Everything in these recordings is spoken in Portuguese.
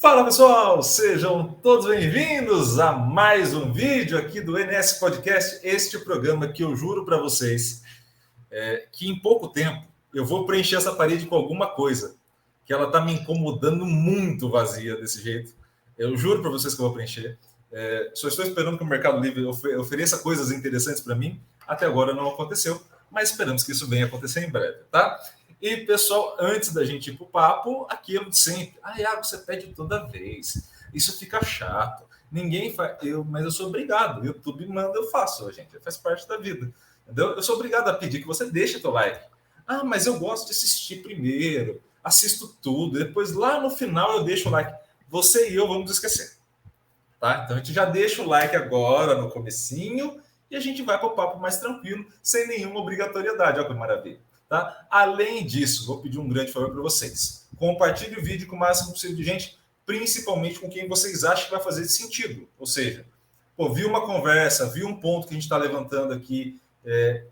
Fala pessoal, sejam todos bem-vindos a mais um vídeo aqui do NS Podcast, este programa que eu juro para vocês que em pouco tempo eu vou preencher essa parede com alguma coisa, que ela está me incomodando muito vazia desse jeito. Eu juro para vocês que eu vou preencher. Só estou esperando que o Mercado Livre ofereça coisas interessantes para mim. Até agora não aconteceu, mas esperamos que isso venha acontecer em breve, tá? E, pessoal, antes da gente ir para o papo, aquilo de sempre. Iago, você pede toda vez. Isso fica chato. Ninguém faz. Mas eu sou obrigado. O YouTube manda, eu faço, gente. Faz parte da vida. Entendeu? Eu sou obrigado a pedir que você deixe teu like. Mas eu gosto de assistir primeiro. Assisto tudo. Depois, lá no final, eu deixo o like. Você e eu vamos esquecer. Tá? Então, a gente já deixa o like agora, no comecinho, e a gente vai para o papo mais tranquilo, sem nenhuma obrigatoriedade. Olha que maravilha. Tá? Além disso, vou pedir um grande favor para vocês. Compartilhe o vídeo com o máximo possível de gente, principalmente com quem vocês acham que vai fazer sentido. Ou seja, viu uma conversa, viu um ponto que a gente está levantando aqui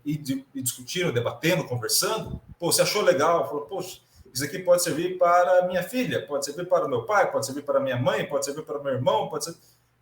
e discutindo, debatendo, conversando, você achou legal, falou, poxa, isso aqui pode servir para minha filha, pode servir para o meu pai, pode servir para minha mãe, pode servir para o meu irmão, pode ser...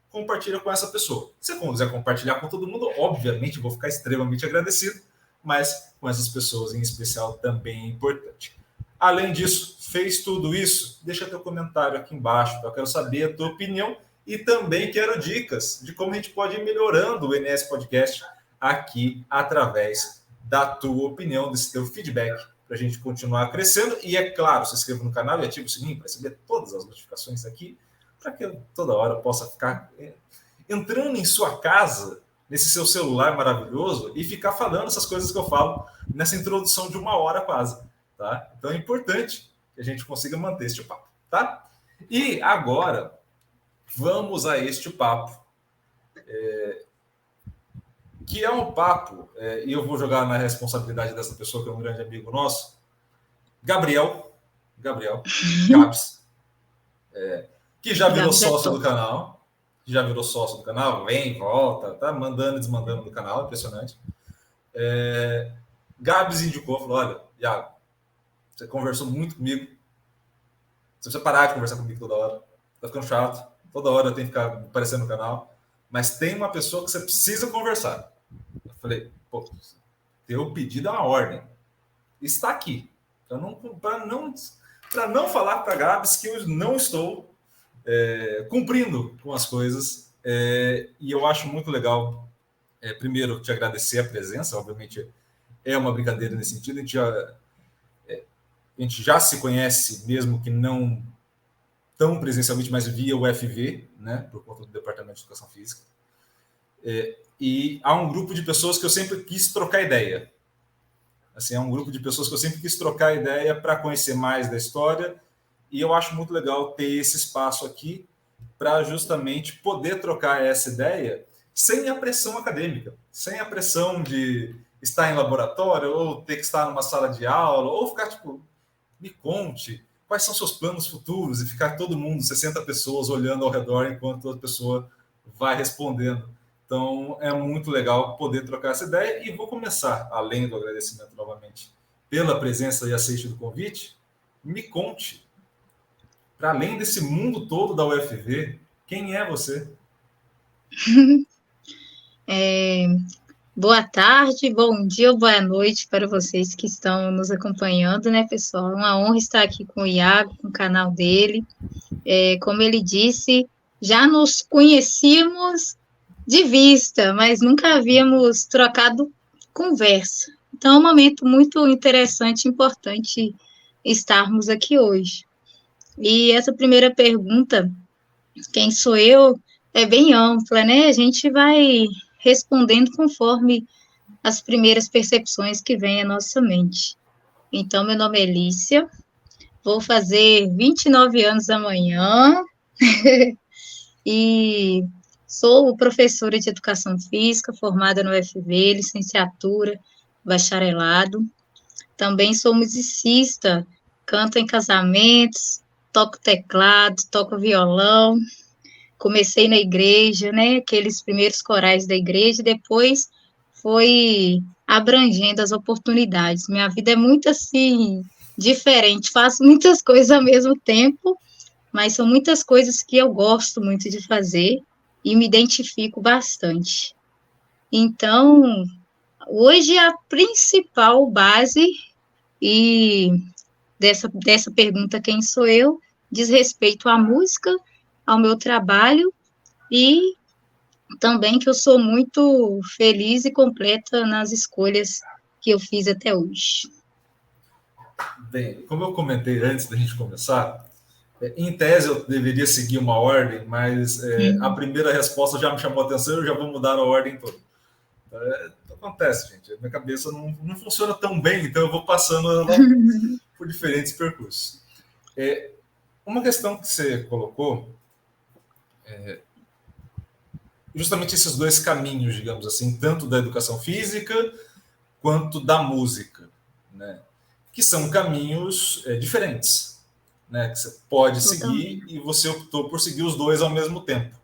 Compartilha com essa pessoa. Se você quiser compartilhar com todo mundo, obviamente, vou ficar extremamente agradecido, mas com essas pessoas em especial também é importante. Além disso, fez tudo isso? Deixa teu comentário aqui embaixo, eu quero saber a tua opinião e também quero dicas de como a gente pode ir melhorando o NS Podcast aqui através da tua opinião, desse teu feedback, para a gente continuar crescendo. E é claro, se inscreva no canal e ative o sininho para receber todas as notificações aqui, para que eu toda hora possa ficar entrando em sua casa, nesse seu celular maravilhoso, e ficar falando essas coisas que eu falo nessa introdução de 1 hora quase, tá? Então é importante que a gente consiga manter este papo, tá? E agora, vamos a este papo, que é um papo, e eu vou jogar na responsabilidade dessa pessoa, que é um grande amigo nosso, Gabriel Gabs, que já virou sócio do canal, vem, volta, tá mandando e desmandando do canal, impressionante. Gabs indicou, falou, olha, Iago, você conversou muito comigo, você precisa parar de conversar comigo toda hora, tá ficando chato, toda hora eu tenho que ficar aparecendo no canal, mas tem uma pessoa que você precisa conversar. Eu falei, teu pedido é uma ordem, está aqui, para não falar para Gabs que eu não estou cumprindo com as coisas, e eu acho muito legal, primeiro, te agradecer a presença, obviamente é uma brincadeira nesse sentido, a gente já se conhece, mesmo que não tão presencialmente, mas via o FV, né, por conta do Departamento de Educação Física, e há um grupo de pessoas que eu sempre quis trocar ideia, assim, é um grupo de pessoas que eu sempre quis trocar ideia para conhecer mais da história. E eu acho muito legal ter esse espaço aqui para justamente poder trocar essa ideia sem a pressão acadêmica, sem a pressão de estar em laboratório ou ter que estar numa sala de aula ou ficar tipo, me conte quais são seus planos futuros e ficar todo mundo, 60 pessoas olhando ao redor enquanto a pessoa vai respondendo. Então é muito legal poder trocar essa ideia e vou começar, além do agradecimento novamente pela presença e aceite do convite, me conte, para além desse mundo todo da UFV, quem é você? Boa tarde, bom dia ou boa noite para vocês que estão nos acompanhando, né, pessoal? É uma honra estar aqui com o Iago, com o canal dele. Como ele disse, já nos conhecíamos de vista, mas nunca havíamos trocado conversa. Então, é um momento muito interessante e importante estarmos aqui hoje. E essa primeira pergunta, quem sou eu, é bem ampla, né? A gente vai respondendo conforme as primeiras percepções que vêm à nossa mente. Então, meu nome é Lícia, vou fazer 29 anos amanhã e sou professora de Educação Física, formada no UFV, licenciatura, bacharelado. Também sou musicista, canto em casamentos, toco teclado, toco violão. Comecei na igreja, né, aqueles primeiros corais da igreja, e depois foi abrangendo as oportunidades. Minha vida é muito, assim, diferente, faço muitas coisas ao mesmo tempo, mas são muitas coisas que eu gosto muito de fazer e me identifico bastante. Então, hoje a principal base e dessa pergunta, quem sou eu, diz respeito à música, ao meu trabalho e também que eu sou muito feliz e completa nas escolhas que eu fiz até hoje. Bem, como eu comentei antes da gente começar, em tese eu deveria seguir uma ordem, mas a primeira resposta já me chamou a atenção, eu já vou mudar a ordem toda. Acontece, gente. A minha cabeça não funciona tão bem, então eu vou passando ela por diferentes percursos. Uma questão que você colocou justamente esses dois caminhos, digamos assim, tanto da educação física quanto da música, né? Que são caminhos diferentes, né? Que você pode seguir e você optou por seguir os dois ao mesmo tempo.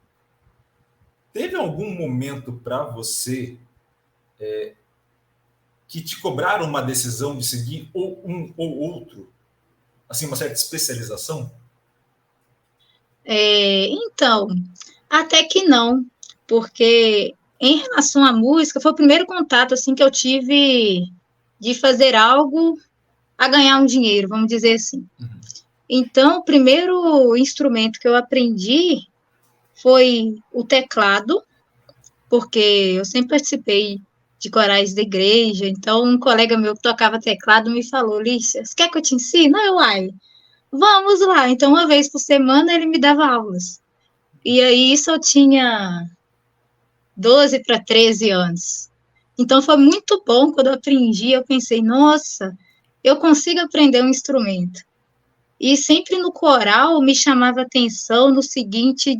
Teve algum momento para você que te cobraram uma decisão de seguir ou um ou outro? Assim, uma certa especialização? Então, até que não, porque em relação à música, foi o primeiro contato assim que eu tive de fazer algo a ganhar um dinheiro, vamos dizer assim. Então, o primeiro instrumento que eu aprendi foi o teclado, porque eu sempre participei de corais da igreja, então um colega meu que tocava teclado me falou, Lícia, você quer que eu te ensine? Vamos lá. Então, uma vez por semana ele me dava aulas. E aí, isso eu tinha 12 para 13 anos. Então, foi muito bom quando eu aprendi. Eu pensei, nossa, eu consigo aprender um instrumento. E sempre no coral me chamava atenção no seguinte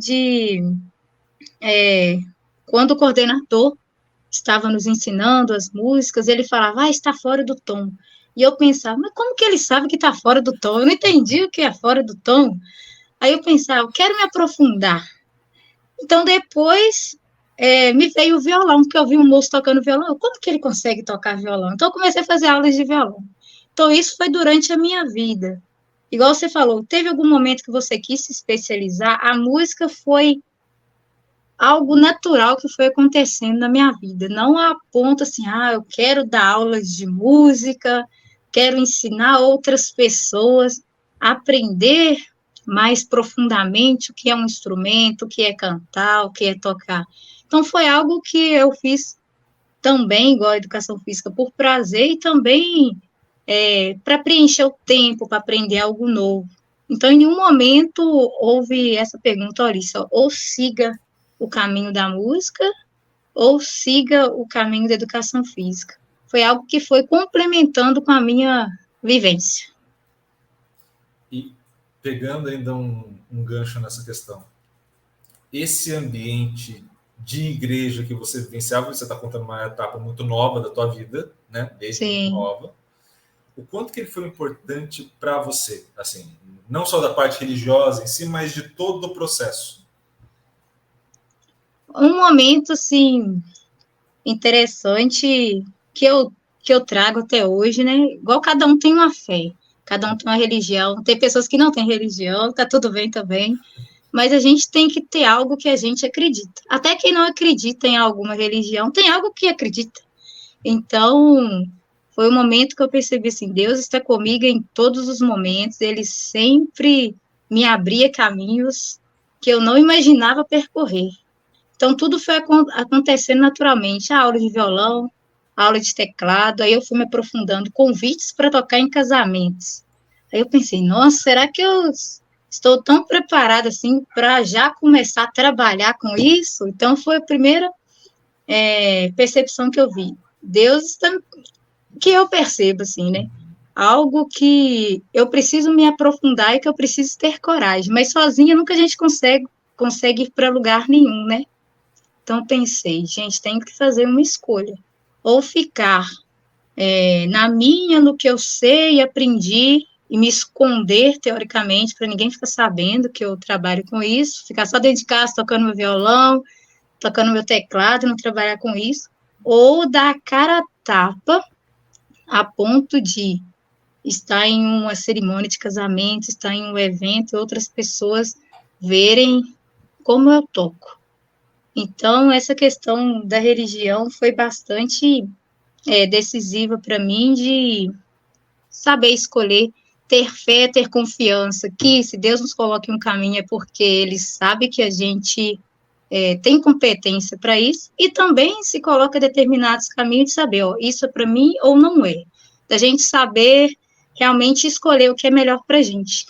quando o coordenador estava nos ensinando as músicas, ele falava, está fora do tom. E eu pensava, mas como que ele sabe que está fora do tom? Eu não entendi o que é fora do tom. Aí eu pensava, eu quero me aprofundar. Então, depois, me veio o violão, porque eu vi um moço tocando violão. Como que ele consegue tocar violão? Então, eu comecei a fazer aulas de violão. Então, isso foi durante a minha vida. Igual você falou, teve algum momento que você quis se especializar? A música foi algo natural que foi acontecendo na minha vida. Não a ponto assim, eu quero dar aulas de música, quero ensinar outras pessoas a aprender mais profundamente o que é um instrumento, o que é cantar, o que é tocar. Então, foi algo que eu fiz também, igual a educação física, por prazer e também para preencher o tempo, para aprender algo novo. Então, em nenhum momento houve essa pergunta, Olícia, ou siga o caminho da música, ou siga o caminho da educação física. Foi algo que foi complementando com a minha vivência. E pegando ainda um gancho nessa questão, esse ambiente de igreja que você vivenciava, você está contando uma etapa muito nova da tua vida, né? Desde muito nova. O quanto que ele foi importante para você, assim, não só da parte religiosa em si, mas de todo o processo? Um momento, assim, interessante que eu trago até hoje, né? Igual cada um tem uma fé, cada um tem uma religião, tem pessoas que não têm religião, tá tudo bem também, mas a gente tem que ter algo que a gente acredita. Até quem não acredita em alguma religião, tem algo que acredita. Então, foi um momento que eu percebi assim, Deus está comigo em todos os momentos, Ele sempre me abria caminhos que eu não imaginava percorrer. Então, tudo foi acontecendo naturalmente, a aula de violão, a aula de teclado, aí eu fui me aprofundando, convites para tocar em casamentos. Aí eu pensei, nossa, será que eu estou tão preparada assim para já começar a trabalhar com isso? Então, foi a primeira percepção que eu vi. Deus está... que eu percebo, assim, né? Algo que eu preciso me aprofundar e que eu preciso ter coragem, mas sozinha nunca a gente consegue ir para lugar nenhum, né? Então, pensei, gente, tem que fazer uma escolha. Ou ficar na minha, no que eu sei e aprendi, e me esconder, teoricamente, para ninguém ficar sabendo que eu trabalho com isso, ficar só dentro de casa tocando meu violão, tocando meu teclado, não trabalhar com isso, ou dar a cara a tapa, a ponto de estar em uma cerimônia de casamento, estar em um evento, e outras pessoas verem como eu toco. Então, essa questão da religião foi bastante decisiva para mim, de saber escolher, ter fé, ter confiança, que se Deus nos coloca em um caminho é porque Ele sabe que a gente tem competência para isso, e também se coloca determinados caminhos de saber, ó, isso é para mim ou não é. Da gente saber realmente escolher o que é melhor para a gente.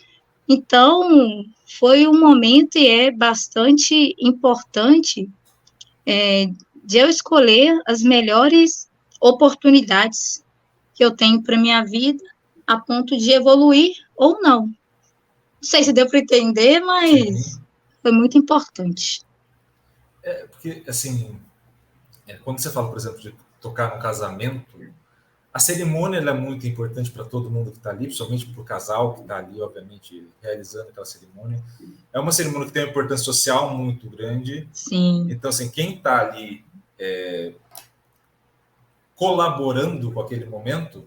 Então, foi um momento e é bastante importante de eu escolher as melhores oportunidades que eu tenho para minha vida, a ponto de evoluir ou não. Não sei se deu para entender, mas foi muito importante. Porque, assim, quando você fala, por exemplo, de tocar no casamento, a cerimônia ela é muito importante para todo mundo que está ali, principalmente para o casal que está ali, obviamente, realizando aquela cerimônia. É uma cerimônia que tem uma importância social muito grande. Sim. Então, assim, quem está ali colaborando com aquele momento,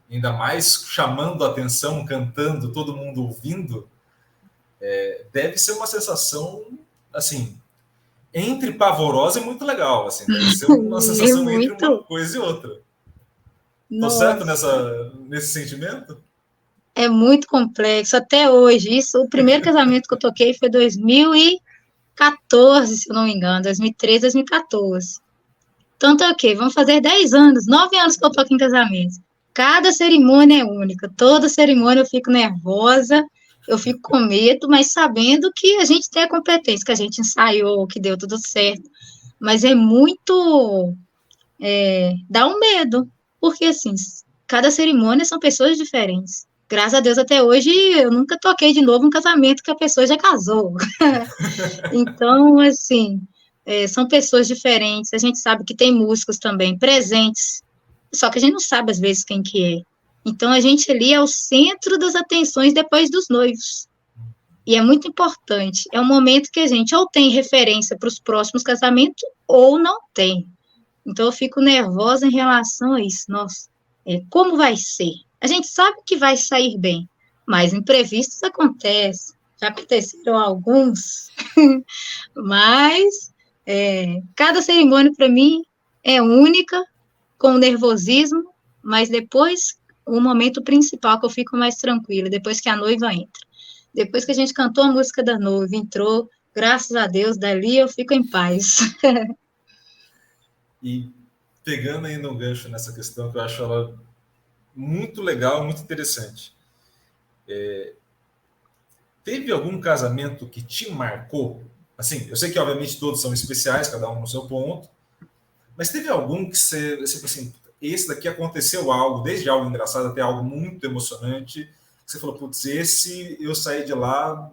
ainda mais chamando a atenção, cantando, todo mundo ouvindo, deve ser uma sensação, assim, entre pavorosa e muito legal, assim, deve ser uma sensação entre uma coisa e outra. Estou certo nesse sentimento? É muito complexo, até hoje. Isso, o primeiro casamento que eu toquei foi 2014, se eu não me engano, 2013, 2014. Então, tá ok, vamos fazer 10 anos, 9 anos que eu toco em casamento. Cada cerimônia é única, toda cerimônia eu fico nervosa, eu fico com medo, mas sabendo que a gente tem a competência, que a gente ensaiou, que deu tudo certo. Mas é muito... dá um medo, porque, assim, cada cerimônia são pessoas diferentes. Graças a Deus, até hoje, eu nunca toquei de novo um casamento que a pessoa já casou. Então, assim, são pessoas diferentes. A gente sabe que tem músicos também presentes, só que a gente não sabe, às vezes, quem que é. Então, a gente ali é o centro das atenções depois dos noivos. E é muito importante. É um momento que a gente ou tem referência para os próximos casamentos ou não tem. Então, eu fico nervosa em relação a isso. Nossa, como vai ser? A gente sabe que vai sair bem, mas imprevistos acontecem. Já aconteceram alguns, mas cada cerimônia, para mim, é única, com nervosismo, mas depois, o momento principal que eu fico mais tranquila, depois que a noiva entra. Depois que a gente cantou a música da noiva, entrou, graças a Deus, dali eu fico em paz. E pegando ainda um gancho nessa questão, que eu acho ela muito legal, muito interessante. Teve algum casamento que te marcou? Assim, eu sei que obviamente todos são especiais, cada um no seu ponto, mas teve algum que você assim, esse daqui aconteceu algo, desde algo engraçado até algo muito emocionante, que você falou, putz, esse eu saí de lá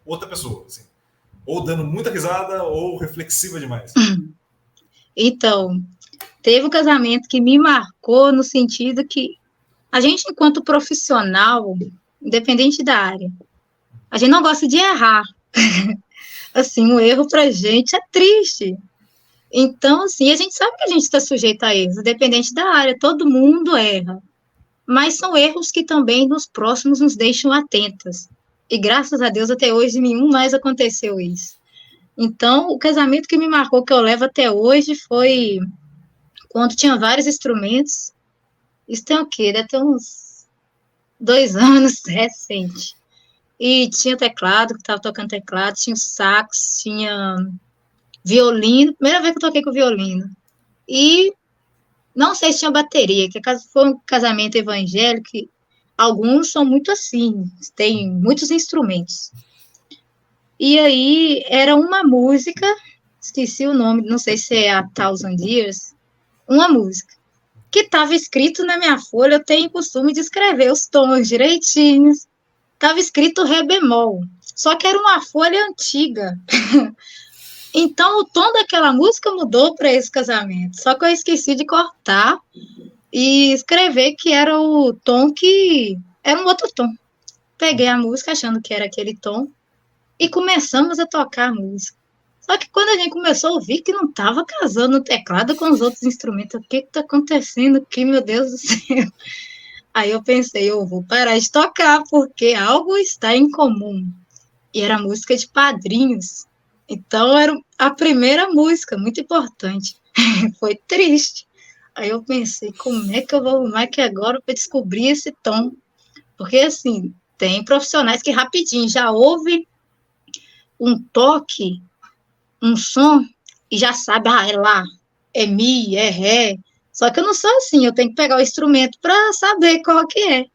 outra pessoa, assim, ou dando muita risada ou reflexiva demais? Então, teve um casamento que me marcou no sentido que a gente, enquanto profissional, independente da área, a gente não gosta de errar. Assim, um erro pra gente é triste. Então, assim, a gente sabe que a gente está sujeito a erros, independente da área, todo mundo erra. Mas são erros que também nos próximos nos deixam atentas. E graças a Deus, até hoje, nenhum mais aconteceu isso. Então, o casamento que me marcou, que eu levo até hoje, foi quando tinha vários instrumentos. Isso tem o quê? Deve ter uns 2 anos, recente. E tinha teclado, que estava tocando teclado, tinha sax, tinha violino, primeira vez que eu toquei com violino. E não sei se tinha bateria, que foi um casamento evangélico, que alguns são muito assim, tem muitos instrumentos. E aí era uma música, esqueci o nome, não sei se é a Thousand Years, uma música que estava escrito na minha folha, eu tenho costume de escrever os tons direitinhos. Estava escrito ré bemol, só que era uma folha antiga. Então, o tom daquela música mudou para esse casamento, só que eu esqueci de cortar e escrever que era o tom que era um outro tom. Peguei a música achando que era aquele tom e começamos a tocar a música. Só que quando a gente começou a ouvir que não estava casando o teclado com os outros instrumentos, o que está acontecendo aqui, meu Deus do céu? Aí eu pensei, eu vou parar de tocar, porque algo está em comum. E era música de padrinhos. Então, era a primeira música, muito importante. Foi triste. Aí eu pensei, como é que eu vou arrumar aqui agora para descobrir esse tom? Porque, assim, tem profissionais que rapidinho já ouve um toque, um som, e já sabe, é lá, é mi, é ré. Só que eu não sou assim, eu tenho que pegar o instrumento para saber qual que é.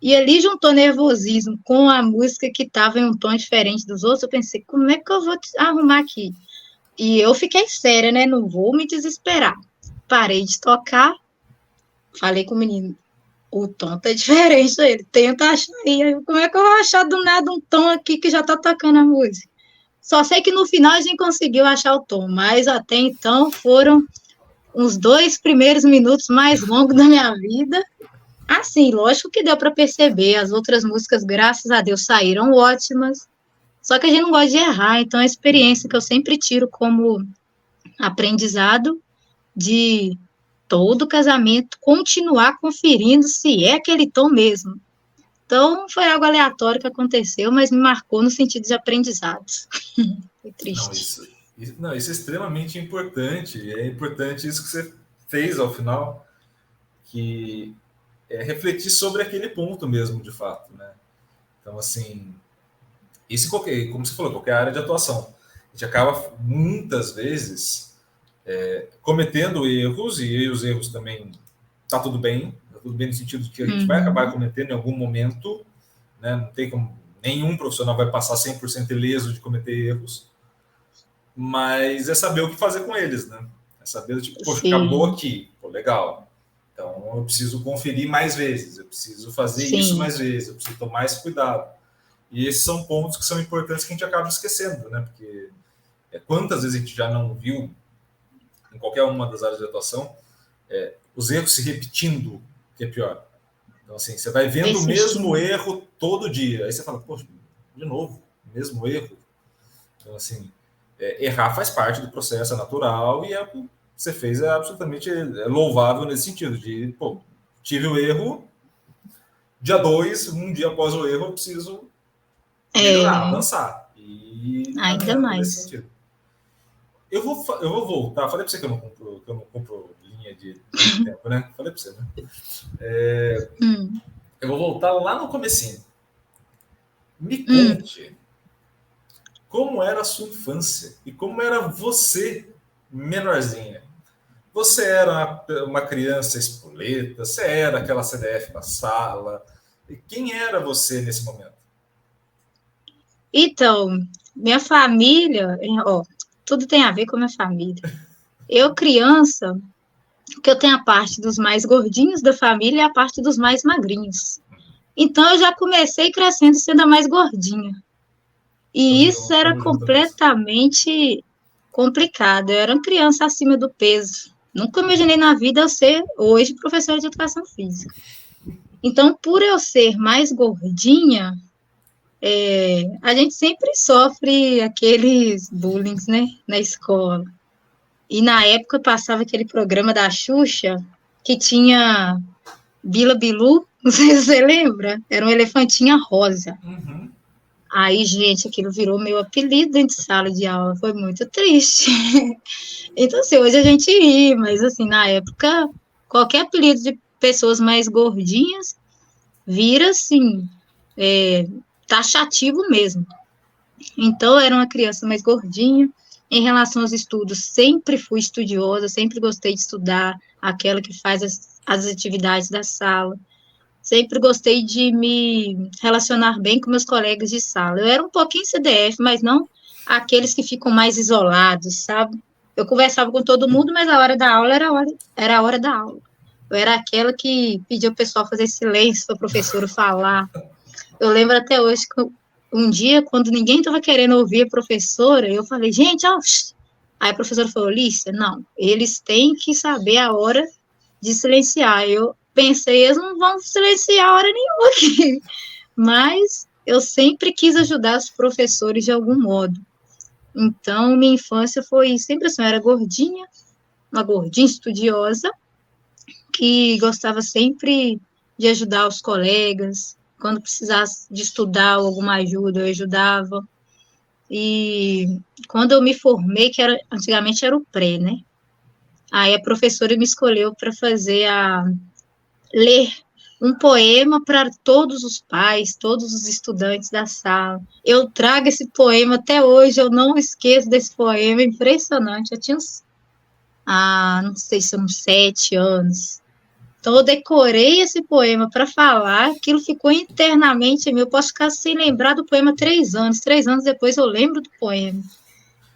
E ali juntou nervosismo com a música que estava em um tom diferente dos outros. Eu pensei, como é que eu vou arrumar aqui? E eu fiquei séria, né? Não vou me desesperar. Parei de tocar, falei com o menino, o tom tá diferente. Ele tenta achar aí. Como é que eu vou achar do nada um tom aqui que já tá tocando a música? Só sei que no final a gente conseguiu achar o tom, mas até então foram uns 2 primeiros minutos mais longos da minha vida. Assim, lógico que deu para perceber, as outras músicas, graças a Deus, saíram ótimas, só que a gente não gosta de errar, então a experiência que eu sempre tiro como aprendizado de todo casamento, continuar conferindo se é aquele tom mesmo. Então, foi algo aleatório que aconteceu, mas me marcou no sentido de aprendizados. Foi Não, triste. isso é extremamente importante. É importante isso que você fez ao final, que é refletir sobre aquele ponto mesmo, de fato, né? Então, assim, isso qualquer, como você falou, qualquer área de atuação. A gente acaba, muitas vezes, cometendo erros, e os erros também tá tudo bem no sentido de que a gente vai acabar cometendo em algum momento, né? Não tem como, nenhum profissional vai passar 100% ileso de cometer erros, mas é saber o que fazer com eles, né? É saber, tipo, poxa, Sim. acabou aqui, pô, legal. Então, eu preciso conferir mais vezes, eu preciso fazer Sim. isso mais vezes, eu preciso tomar esse cuidado. E esses são pontos que são importantes que a gente acaba esquecendo, né? Porque quantas vezes a gente já não viu, em qualquer uma das áreas de atuação, os erros se repetindo, que é pior. Então, assim, você vai vendo o mesmo erro todo dia. Aí você fala, poxa, de novo, mesmo erro. Então, assim, errar faz parte do processo, é natural, e o que você fez é absolutamente louvável nesse sentido, de, pô, tive o erro, dia 2, um dia após o erro, eu preciso melhorar, avançar. E ainda caminhando nesse mais. sentido. Eu vou voltar, falei para você que eu não compro linha de tempo, né? Falei para você, né? Eu vou voltar lá no comecinho. Me conte como era a sua infância e como era você, menorzinha. Você era uma criança espoleta, você era aquela CDF na sala. E quem era você nesse momento? Então, minha família, ó, tudo tem a ver com a minha família. Eu, criança, que eu tenho a parte dos mais gordinhos da família e a parte dos mais magrinhos. Então, eu já comecei crescendo sendo a mais gordinha. E isso era completamente complicado. Eu era uma criança acima do peso. Nunca imaginei na vida eu ser, hoje, professora de educação física. Então, por eu ser mais gordinha, a gente sempre sofre aqueles bullying, né, na escola. E na época passava aquele programa da Xuxa, que tinha Bila Bilu, não sei se você lembra, era um elefantinha rosa. Uhum. Aí, gente, aquilo virou meu apelido dentro de sala de aula, foi muito triste. Então, assim, hoje a gente ri, mas, assim, na época, qualquer apelido de pessoas mais gordinhas vira, assim, taxativo mesmo. Então, eu era uma criança mais gordinha. Em relação aos estudos, sempre fui estudiosa, sempre gostei de estudar, aquela que faz as atividades da sala. Sempre gostei de me relacionar bem com meus colegas de sala. Eu era um pouquinho CDF, mas não aqueles que ficam mais isolados, sabe? Eu conversava com todo mundo, mas a hora da aula era a hora da aula. Eu era aquela que pedia o pessoal fazer silêncio para a professora falar. Eu lembro até hoje que um dia, quando ninguém estava querendo ouvir a professora, eu falei, gente, ó. Aí a professora falou, Lícia, não, eles têm que saber a hora de silenciar. Eu pensei, eles não vão silenciar a hora nenhuma aqui. Mas eu sempre quis ajudar os professores de algum modo. Então, minha infância foi sempre assim, eu era gordinha, uma gordinha estudiosa, que gostava sempre de ajudar os colegas. Quando precisasse de estudar alguma ajuda, eu ajudava. E quando eu me formei, antigamente era o pré, né? Aí a professora me escolheu para ler um poema para todos os pais, todos os estudantes da sala. Eu trago esse poema até hoje, eu não esqueço desse poema, impressionante. Eu tinha não sei se são 7 anos. Então, eu decorei esse poema para falar, aquilo ficou internamente em mim. Eu posso ficar sem lembrar do poema 3 anos. 3 anos depois eu lembro do poema.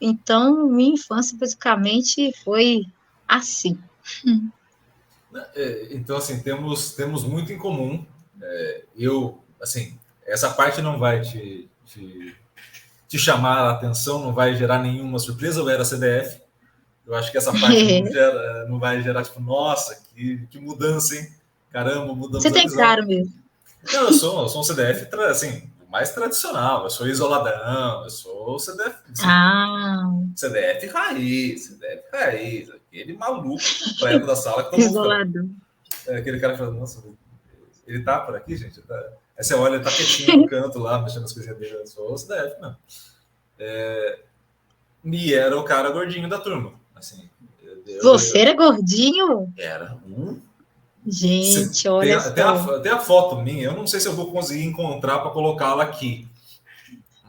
Então, minha infância, basicamente, foi assim. Então, assim, temos muito em comum. Assim, essa parte não vai te chamar a atenção, não vai gerar nenhuma surpresa. Eu era CDF. Eu acho que essa parte não vai gerar, tipo, nossa, que mudança, hein? Caramba, mudamos Você tem claro mesmo. Não, eu sou um CDF, assim, mais tradicional. Eu sou isoladão, eu sou CDF. Assim, CDF raiz. Aquele maluco completo da sala que todo mundo isoladão. Aquele cara que fala, nossa, ele tá por aqui, gente? Aí você olha, ele tá quietinho no canto lá, mexendo nas coisinhas dele. Eu sou o CDF, não. E era o cara gordinho da turma. Assim, Você era gordinho? Era. Gente, olha só. Tem a foto minha, eu não sei se eu vou conseguir encontrar para colocá-la aqui.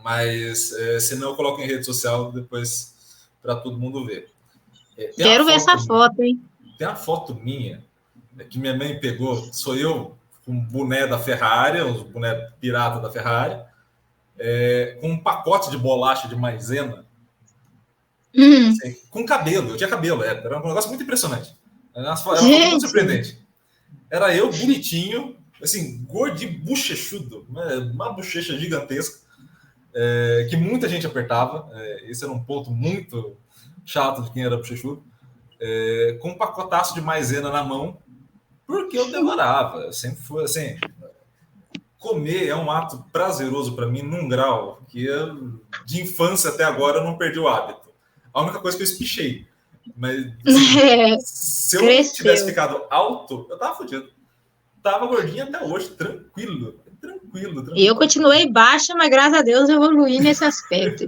Mas se não, eu coloco em rede social depois para todo mundo ver. Quero ver essa foto, hein? Tem a foto minha que minha mãe pegou, sou eu com um boné da Ferrari, um boné pirata da Ferrari, com um pacote de bolacha de maisena, assim, com cabelo. Eu tinha cabelo, era um negócio muito impressionante. Era uma foto muito surpreendente. Era eu bonitinho, assim, gordinho, bochechudo, uma bochecha gigantesca, que muita gente apertava. Esse era um ponto muito chato de quem era bochechudo. Com um pacotaço de maisena na mão, porque eu demorava. Eu sempre fui assim. Comer é um ato prazeroso para mim num grau que de infância até agora eu não perdi o hábito. A única coisa que eu espichei. Mas assim, se eu tivesse ficado alto, eu tava fodido. Tava gordinho até hoje, tranquilo. Eu continuei baixa, mas graças a Deus eu evoluí nesse aspecto.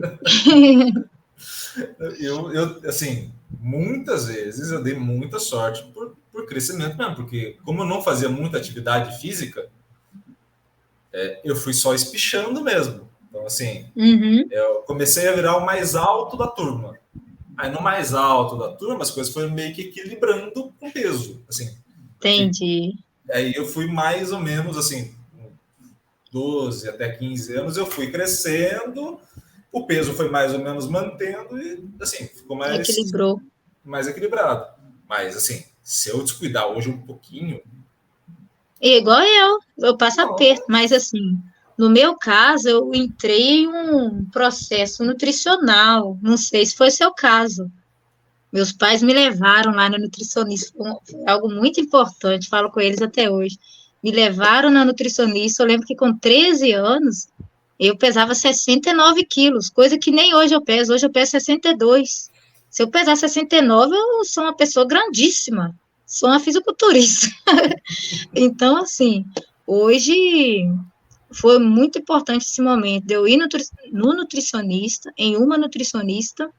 Assim, muitas vezes eu dei muita sorte por crescimento mesmo, porque como eu não fazia muita atividade física, eu fui só espichando mesmo. Então, assim, eu comecei a virar o mais alto da turma. Aí, no mais alto da turma, as coisas foram meio que equilibrando com peso, assim. Entendi. Aí eu fui mais ou menos, assim, 12 até 15 anos, eu fui crescendo, o peso foi mais ou menos mantendo e, assim, ficou mais equilibrado. Mas, assim, se eu descuidar hoje um pouquinho... Igual eu passo aperto, mas, assim, no meu caso, eu entrei em um processo nutricional, não sei se foi seu caso. Meus pais me levaram lá no nutricionista, foi algo muito importante, falo com eles até hoje. Me levaram na nutricionista, eu lembro que com 13 anos, eu pesava 69 quilos, coisa que nem hoje eu peso 62. Se eu pesar 69, eu sou uma pessoa grandíssima, sou uma fisiculturista. Então, assim, hoje foi muito importante esse momento de eu ir no nutricionista, em uma nutricionista,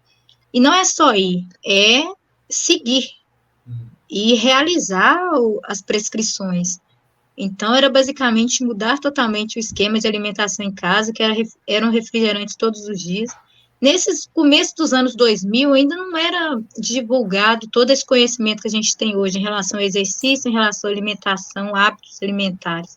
e não é só ir, é seguir e realizar as prescrições. Então, era basicamente mudar totalmente o esquema de alimentação em casa, que eram refrigerantes todos os dias. Nesses começo dos anos 2000, ainda não era divulgado todo esse conhecimento que a gente tem hoje em relação ao exercício, em relação à alimentação, hábitos alimentares.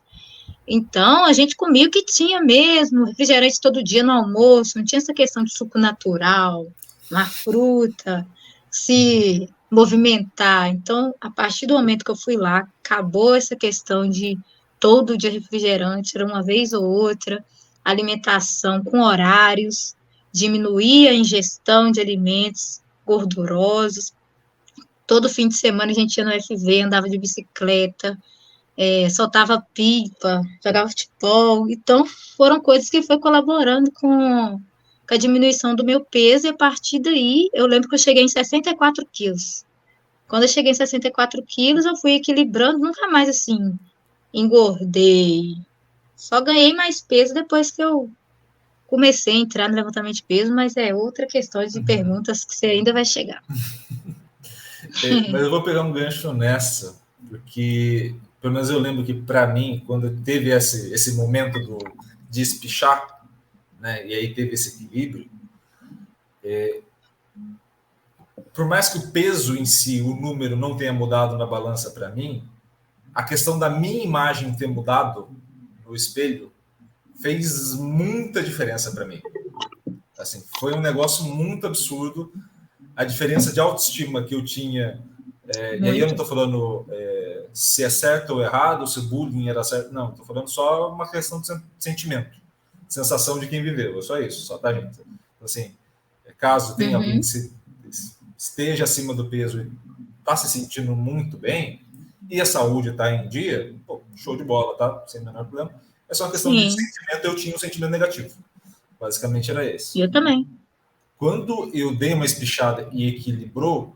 Então, a gente comia o que tinha mesmo, refrigerante todo dia no almoço, não tinha essa questão de suco natural, uma fruta, se movimentar. Então, a partir do momento que eu fui lá, acabou essa questão de todo dia refrigerante, era uma vez ou outra, alimentação com horários, diminuir a ingestão de alimentos gordurosos. Todo fim de semana a gente ia no FV, andava de bicicleta, soltava pipa, jogava futebol. Então, foram coisas que foi colaborando com a diminuição do meu peso, e a partir daí, eu lembro que eu cheguei em 64 quilos. Quando eu cheguei em 64 quilos, eu fui equilibrando, nunca mais, assim, engordei. Só ganhei mais peso depois que eu comecei a entrar no levantamento de peso, mas é outra questão de perguntas que você ainda vai chegar. Mas eu vou pegar um gancho nessa, porque pelo menos eu lembro que para mim, quando teve esse momento de espichar, né, e aí teve esse equilíbrio, por mais que o peso em si, o número não tenha mudado na balança para mim, a questão da minha imagem ter mudado no espelho fez muita diferença para mim. Assim, foi um negócio muito absurdo. A diferença de autoestima que eu tinha, e aí eu não estou falando se é certo ou errado, se o bullying era certo, não, estou falando só uma questão de sentimento, sensação de quem viveu, é só isso, só, tá, gente? Então, assim, caso tenha alguém que esteja acima do peso e está se sentindo muito bem, e a saúde está em dia, pô, show de bola, tá? Sem o menor problema. É só uma questão de sentimento, eu tinha um sentimento negativo. Basicamente era esse. Eu também. Quando eu dei uma espichada e equilibrou,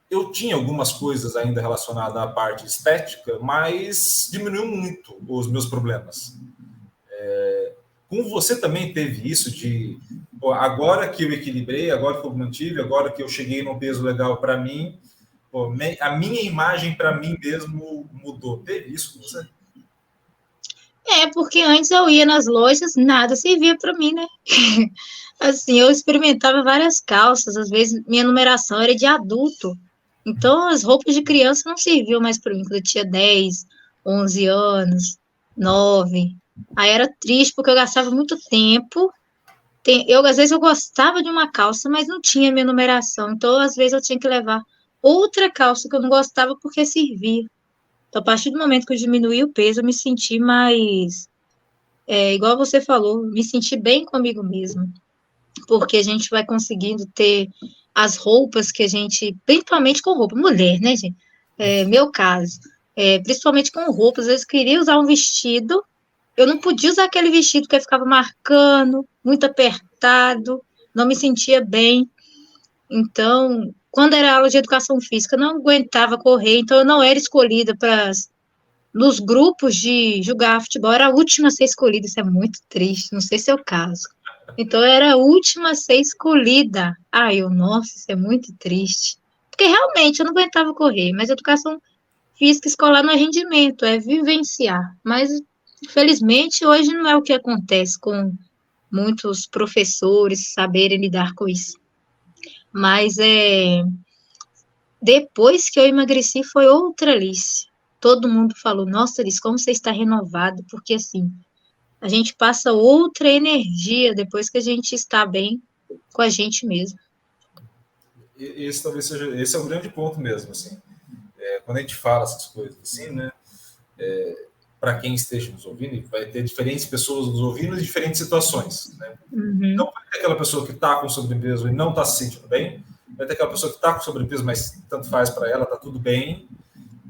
eu tinha algumas coisas ainda relacionadas à parte estética, mas diminuiu muito os meus problemas. Com você também teve isso de pô, agora que eu equilibrei, agora que eu mantive, agora que eu cheguei num peso legal para mim, pô, a minha imagem para mim mesmo mudou. Teve isso com você? Porque antes eu ia nas lojas, nada servia para mim, né? Assim, eu experimentava várias calças, às vezes minha numeração era de adulto. Então, as roupas de criança não serviam mais para mim quando eu tinha 10, 11 anos, 9. Aí era triste porque eu gastava muito tempo. Às vezes eu gostava de uma calça, mas não tinha minha numeração. Então, às vezes eu tinha que levar outra calça que eu não gostava porque servia. Então, a partir do momento que eu diminuí o peso, eu me senti mais, igual você falou, me senti bem comigo mesma. Porque a gente vai conseguindo ter as roupas que a gente, principalmente com roupa, mulher, né, gente? Meu caso, principalmente com roupas, às vezes queria usar um vestido, eu não podia usar aquele vestido que ficava marcando, muito apertado, não me sentia bem. Então, quando era aula de educação física, eu não aguentava correr, então eu não era escolhida para nos grupos de jogar futebol, era a última a ser escolhida, isso é muito triste, não sei se é o caso. Então, eu era a última a ser escolhida. Nossa, isso é muito triste. Porque realmente eu não aguentava correr, mas educação física escolar não é rendimento, é vivenciar. Mas, infelizmente, hoje não é o que acontece com muitos professores saberem lidar com isso. Mas depois que eu emagreci foi outra Alice. Todo mundo falou, nossa, Alice, como você está renovada, porque assim, a gente passa outra energia depois que a gente está bem com a gente mesmo. Esse talvez seja, esse é o grande ponto mesmo, assim. Quando a gente fala essas coisas assim, né, para quem esteja nos ouvindo, vai ter diferentes pessoas nos ouvindo em diferentes situações, né? Então, vai ter aquela pessoa que está com sobrepeso e não está se sentindo bem, vai ter aquela pessoa que está com sobrepeso, mas tanto faz para ela, está tudo bem,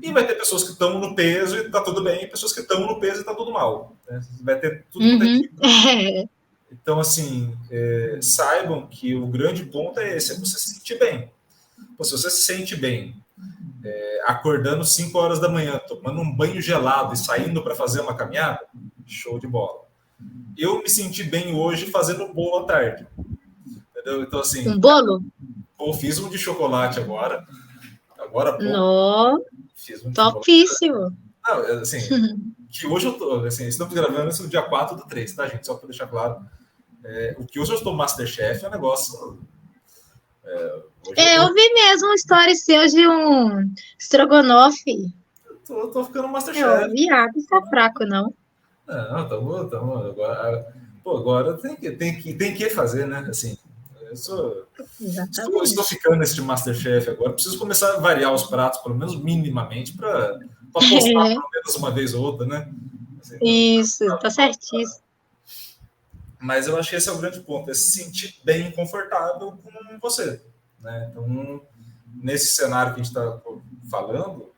e vai ter pessoas que estão no peso e está tudo bem, e pessoas que estão no peso e está tudo mal, né? Vai ter tudo quanto é tipo. Então, assim, saibam que o grande ponto é esse, é você se sentir bem. Pô, se você se sente bem, acordando 5 horas da manhã, tomando um banho gelado e saindo para fazer uma caminhada, show de bola. Eu me senti bem hoje fazendo bolo à tarde. Entendeu? Então, assim. Um bolo? Pô, fiz um de chocolate agora. Agora, pô. No, fiz um de topíssimo. Chocolate. Não, assim, que hoje eu tô. Assim, estamos gravando isso no dia 4/3, tá, gente? Só para deixar claro. O que hoje eu estou Masterchef é um negócio. Eu vi mesmo uma história seu de um estrogonofe. Tô ficando Masterchef. O Iago está fraco, não? Não, tamo. Agora tem que fazer, né? Assim, estou ficando nesse Masterchef agora. Preciso começar a variar os pratos, pelo menos minimamente, para postar pelo menos uma vez ou outra, né? Assim, isso, tá certíssimo. Mas eu acho que esse é o grande ponto, é se sentir bem confortável com você, né? Então, nesse cenário que a gente está falando,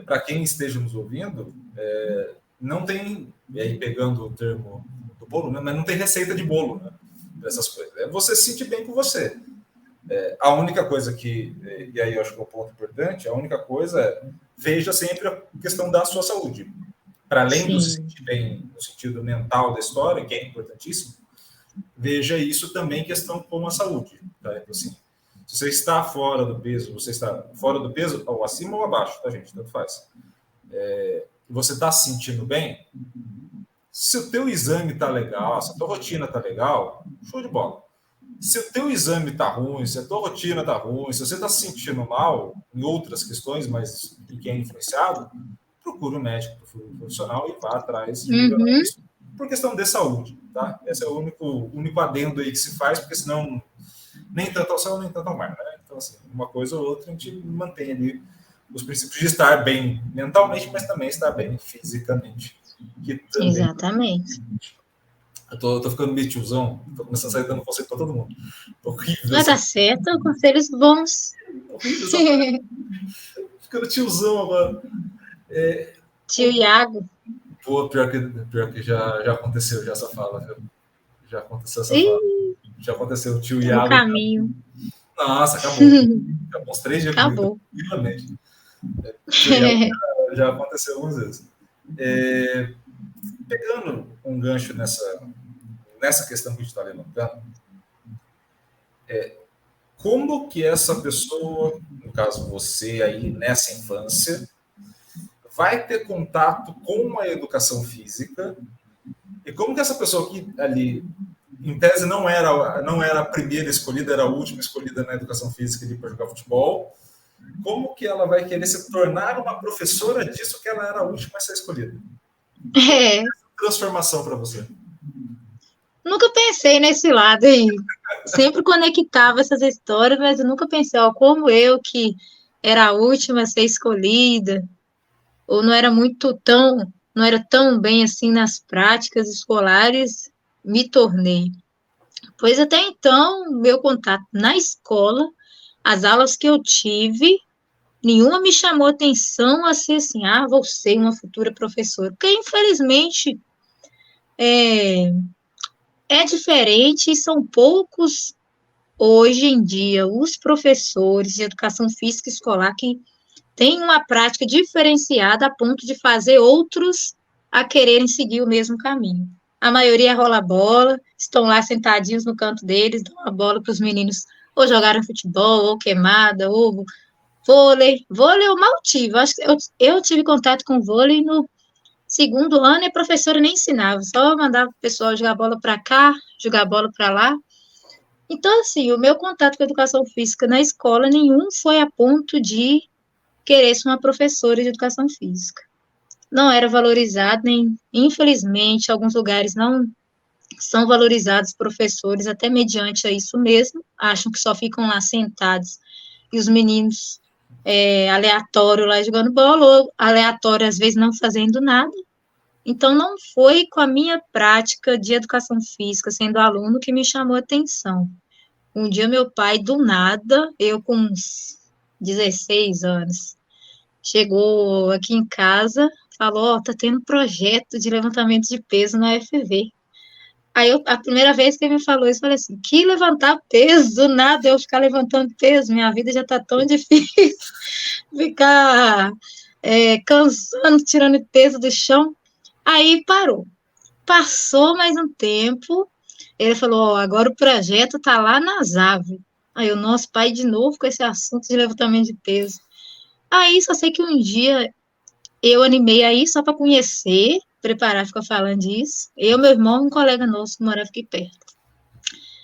para quem esteja nos ouvindo, não tem, e aí pegando o termo do bolo, né? Mas não tem receita de bolo, né? Dessas coisas. É você se sentir bem com você. A única coisa que, e aí eu acho que é um ponto importante, a única coisa é veja sempre a questão da sua saúde. para além do se Sim. sentir bem no sentido mental da história, que é importantíssimo, veja isso também em questão com a saúde. Tá? Então, assim, se você está fora do peso, você está fora do peso, ou acima ou abaixo, tá, gente? Tanto faz. Você está se sentindo bem, se o teu exame está legal, se a tua rotina está legal, show de bola. Se o teu exame está ruim, se a tua rotina está ruim, se você está se sentindo mal em outras questões, mas em quem é influenciado, procure um médico, procure um profissional e vá atrás de melhorar Uhum. isso por questão de saúde, tá? Esse é o único adendo aí que se faz, porque senão nem tanto ao céu, nem tanto ao mar, né? Então, assim, uma coisa ou outra a gente mantém ali os princípios de estar bem mentalmente, mas também estar bem fisicamente. Que também. Exatamente. Eu tô ficando meio tiozão, tô começando a sair dando conselho para todo mundo. Horrível Vai essa. dar certo, conselhos bons. Horrível essa. Ficando tiozão agora. Tio Iago. Pô, pior que já aconteceu já essa fala, viu? Já aconteceu essa fala. Ih, Já aconteceu. O tio tá no Iago. caminho. Nossa, acabou. Acabou uns 3 dias comigo, Acabou. tranquilamente. O tio Iago já aconteceu algumas vezes. Pegando um gancho nessa questão que a gente está levantando, como que essa pessoa, no caso você aí nessa infância, vai ter contato com a educação física e como que essa pessoa que ali, em tese, não era a primeira escolhida, era a última escolhida na educação física para jogar futebol, como que ela vai querer se tornar uma professora disso que ela era a última a ser escolhida? É, Transformação para você. nunca pensei nesse lado aí. Sempre conectava essas histórias, mas eu nunca pensei, ó, como eu que era a última a ser escolhida, ou não era tão bem assim nas práticas escolares, me tornei. Pois até então, meu contato na escola, as aulas que eu tive, nenhuma me chamou atenção a ser assim, vou ser uma futura professora. Porque, infelizmente, é diferente e são poucos, hoje em dia, os professores de educação física escolar que têm uma prática diferenciada a ponto de fazer outros a quererem seguir o mesmo caminho. A maioria rola bola, estão lá sentadinhos no canto deles, dão a bola para os meninos ou jogarem futebol, ou queimada, ou vôlei. Vôlei eu mal tive. Acho que eu tive contato com vôlei no segundo ano e a professora nem ensinava, só mandava o pessoal jogar bola para cá, jogar bola para lá. Então, assim, o meu contato com a educação física na escola nenhum foi a ponto de querer ser uma professora de educação física. Não era valorizado, nem, infelizmente, alguns lugares não são valorizados professores, até mediante a isso mesmo, acham que só ficam lá sentados e os meninos aleatório lá jogando bola, ou aleatório às vezes não fazendo nada. Então, não foi com a minha prática de educação física, sendo aluno, que me chamou a atenção. Um dia, meu pai, do nada, eu com uns 16 anos, chegou aqui em casa, falou, tá tendo projeto de levantamento de peso na UFV. Aí, a primeira vez que ele me falou isso, eu falei assim, que levantar peso? Do nada eu ficar levantando peso, minha vida já tá tão difícil, ficar cansando, tirando peso do chão. Aí parou. Passou mais um tempo, ele falou, agora o projeto tá lá nas aves. Aí o nosso pai de novo com esse assunto de levantamento de peso. Aí só sei que um dia eu animei aí só para conhecer, preparar, ficar falando disso. Eu, meu irmão, um colega nosso que morava aqui perto.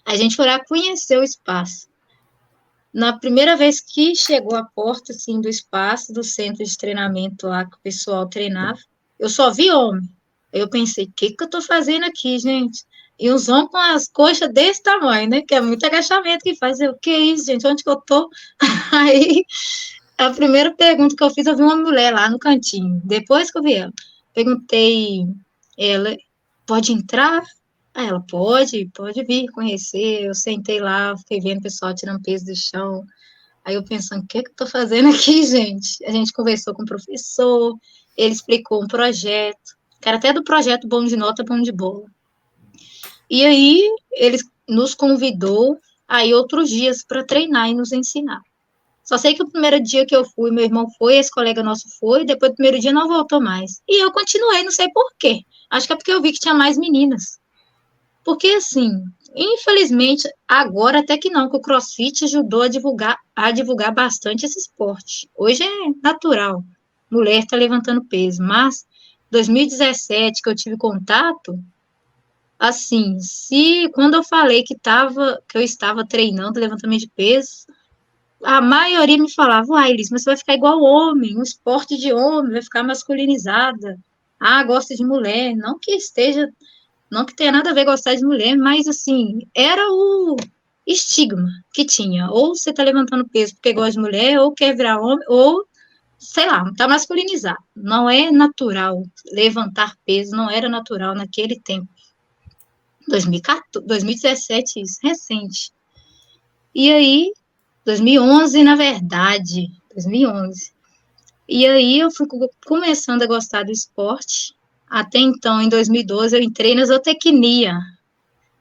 A gente foi lá conhecer o espaço. Na primeira vez que chegou à porta assim, do espaço, do centro de treinamento lá que o pessoal treinava, eu só vi homem. Eu pensei, o que eu tô fazendo aqui, gente? E uns homens com as coxas desse tamanho, né? Que é muito agachamento que faz. Eu, o que é isso, gente? Onde que eu tô? Aí, a primeira pergunta que eu fiz, eu vi uma mulher lá no cantinho. Depois que eu vi ela, perguntei ela, pode entrar? Aí ela, pode vir conhecer. Eu sentei lá, fiquei vendo o pessoal tirando peso do chão. Aí eu pensando, o que eu tô fazendo aqui, gente? A gente conversou com o professor, ele explicou um projeto, que era até do projeto Bom de Nota, Bom de Bola. E aí ele nos convidou aí outros dias para treinar e nos ensinar. Só sei que o primeiro dia que eu fui, meu irmão foi, esse colega nosso foi, depois do primeiro dia não voltou mais. E eu continuei, não sei por quê. Acho que é porque eu vi que tinha mais meninas. Porque, assim, infelizmente, agora até que não, que o CrossFit ajudou a divulgar bastante esse esporte. Hoje é natural, mulher está levantando peso, mas 2017, que eu tive contato, assim, se quando eu falei que eu estava treinando levantamento de peso, a maioria me falava, uai, Elis, mas você vai ficar igual homem, um esporte de homem, vai ficar masculinizada. Ah, gosta de mulher. Não que tenha nada a ver gostar de mulher, mas assim, era o estigma que tinha. Ou você tá levantando peso porque gosta de mulher, ou quer virar homem, ou, sei lá, tá masculinizado. Não é natural levantar peso, não era natural naquele tempo. 2014, 2017, isso, recente. E aí, 2011, na verdade, 2011. E aí eu fui começando a gostar do esporte. Até então, em 2012, eu entrei na zootecnia.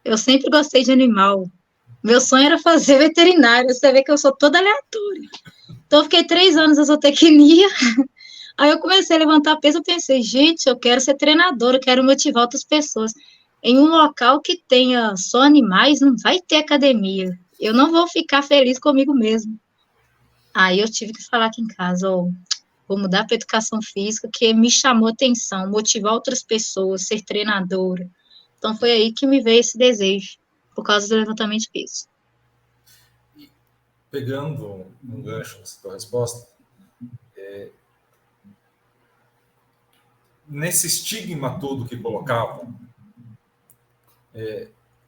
Eu sempre gostei de animal. Meu sonho era fazer veterinária. Você vê que eu sou toda aleatória. Então, eu fiquei 3 anos na zootecnia. Aí eu comecei a levantar peso. Eu pensei, gente, eu quero ser treinadora, eu quero motivar outras pessoas. Em um local que tenha só animais, não vai ter academia. Eu não vou ficar feliz comigo mesmo. Aí eu tive que falar aqui em casa, ó, vou mudar para educação física, que me chamou a atenção, motivar outras pessoas, ser treinadora. Então foi aí que me veio esse desejo, por causa do levantamento de peso. E pegando um gancho nessa tua resposta, nesse estigma todo que colocavam,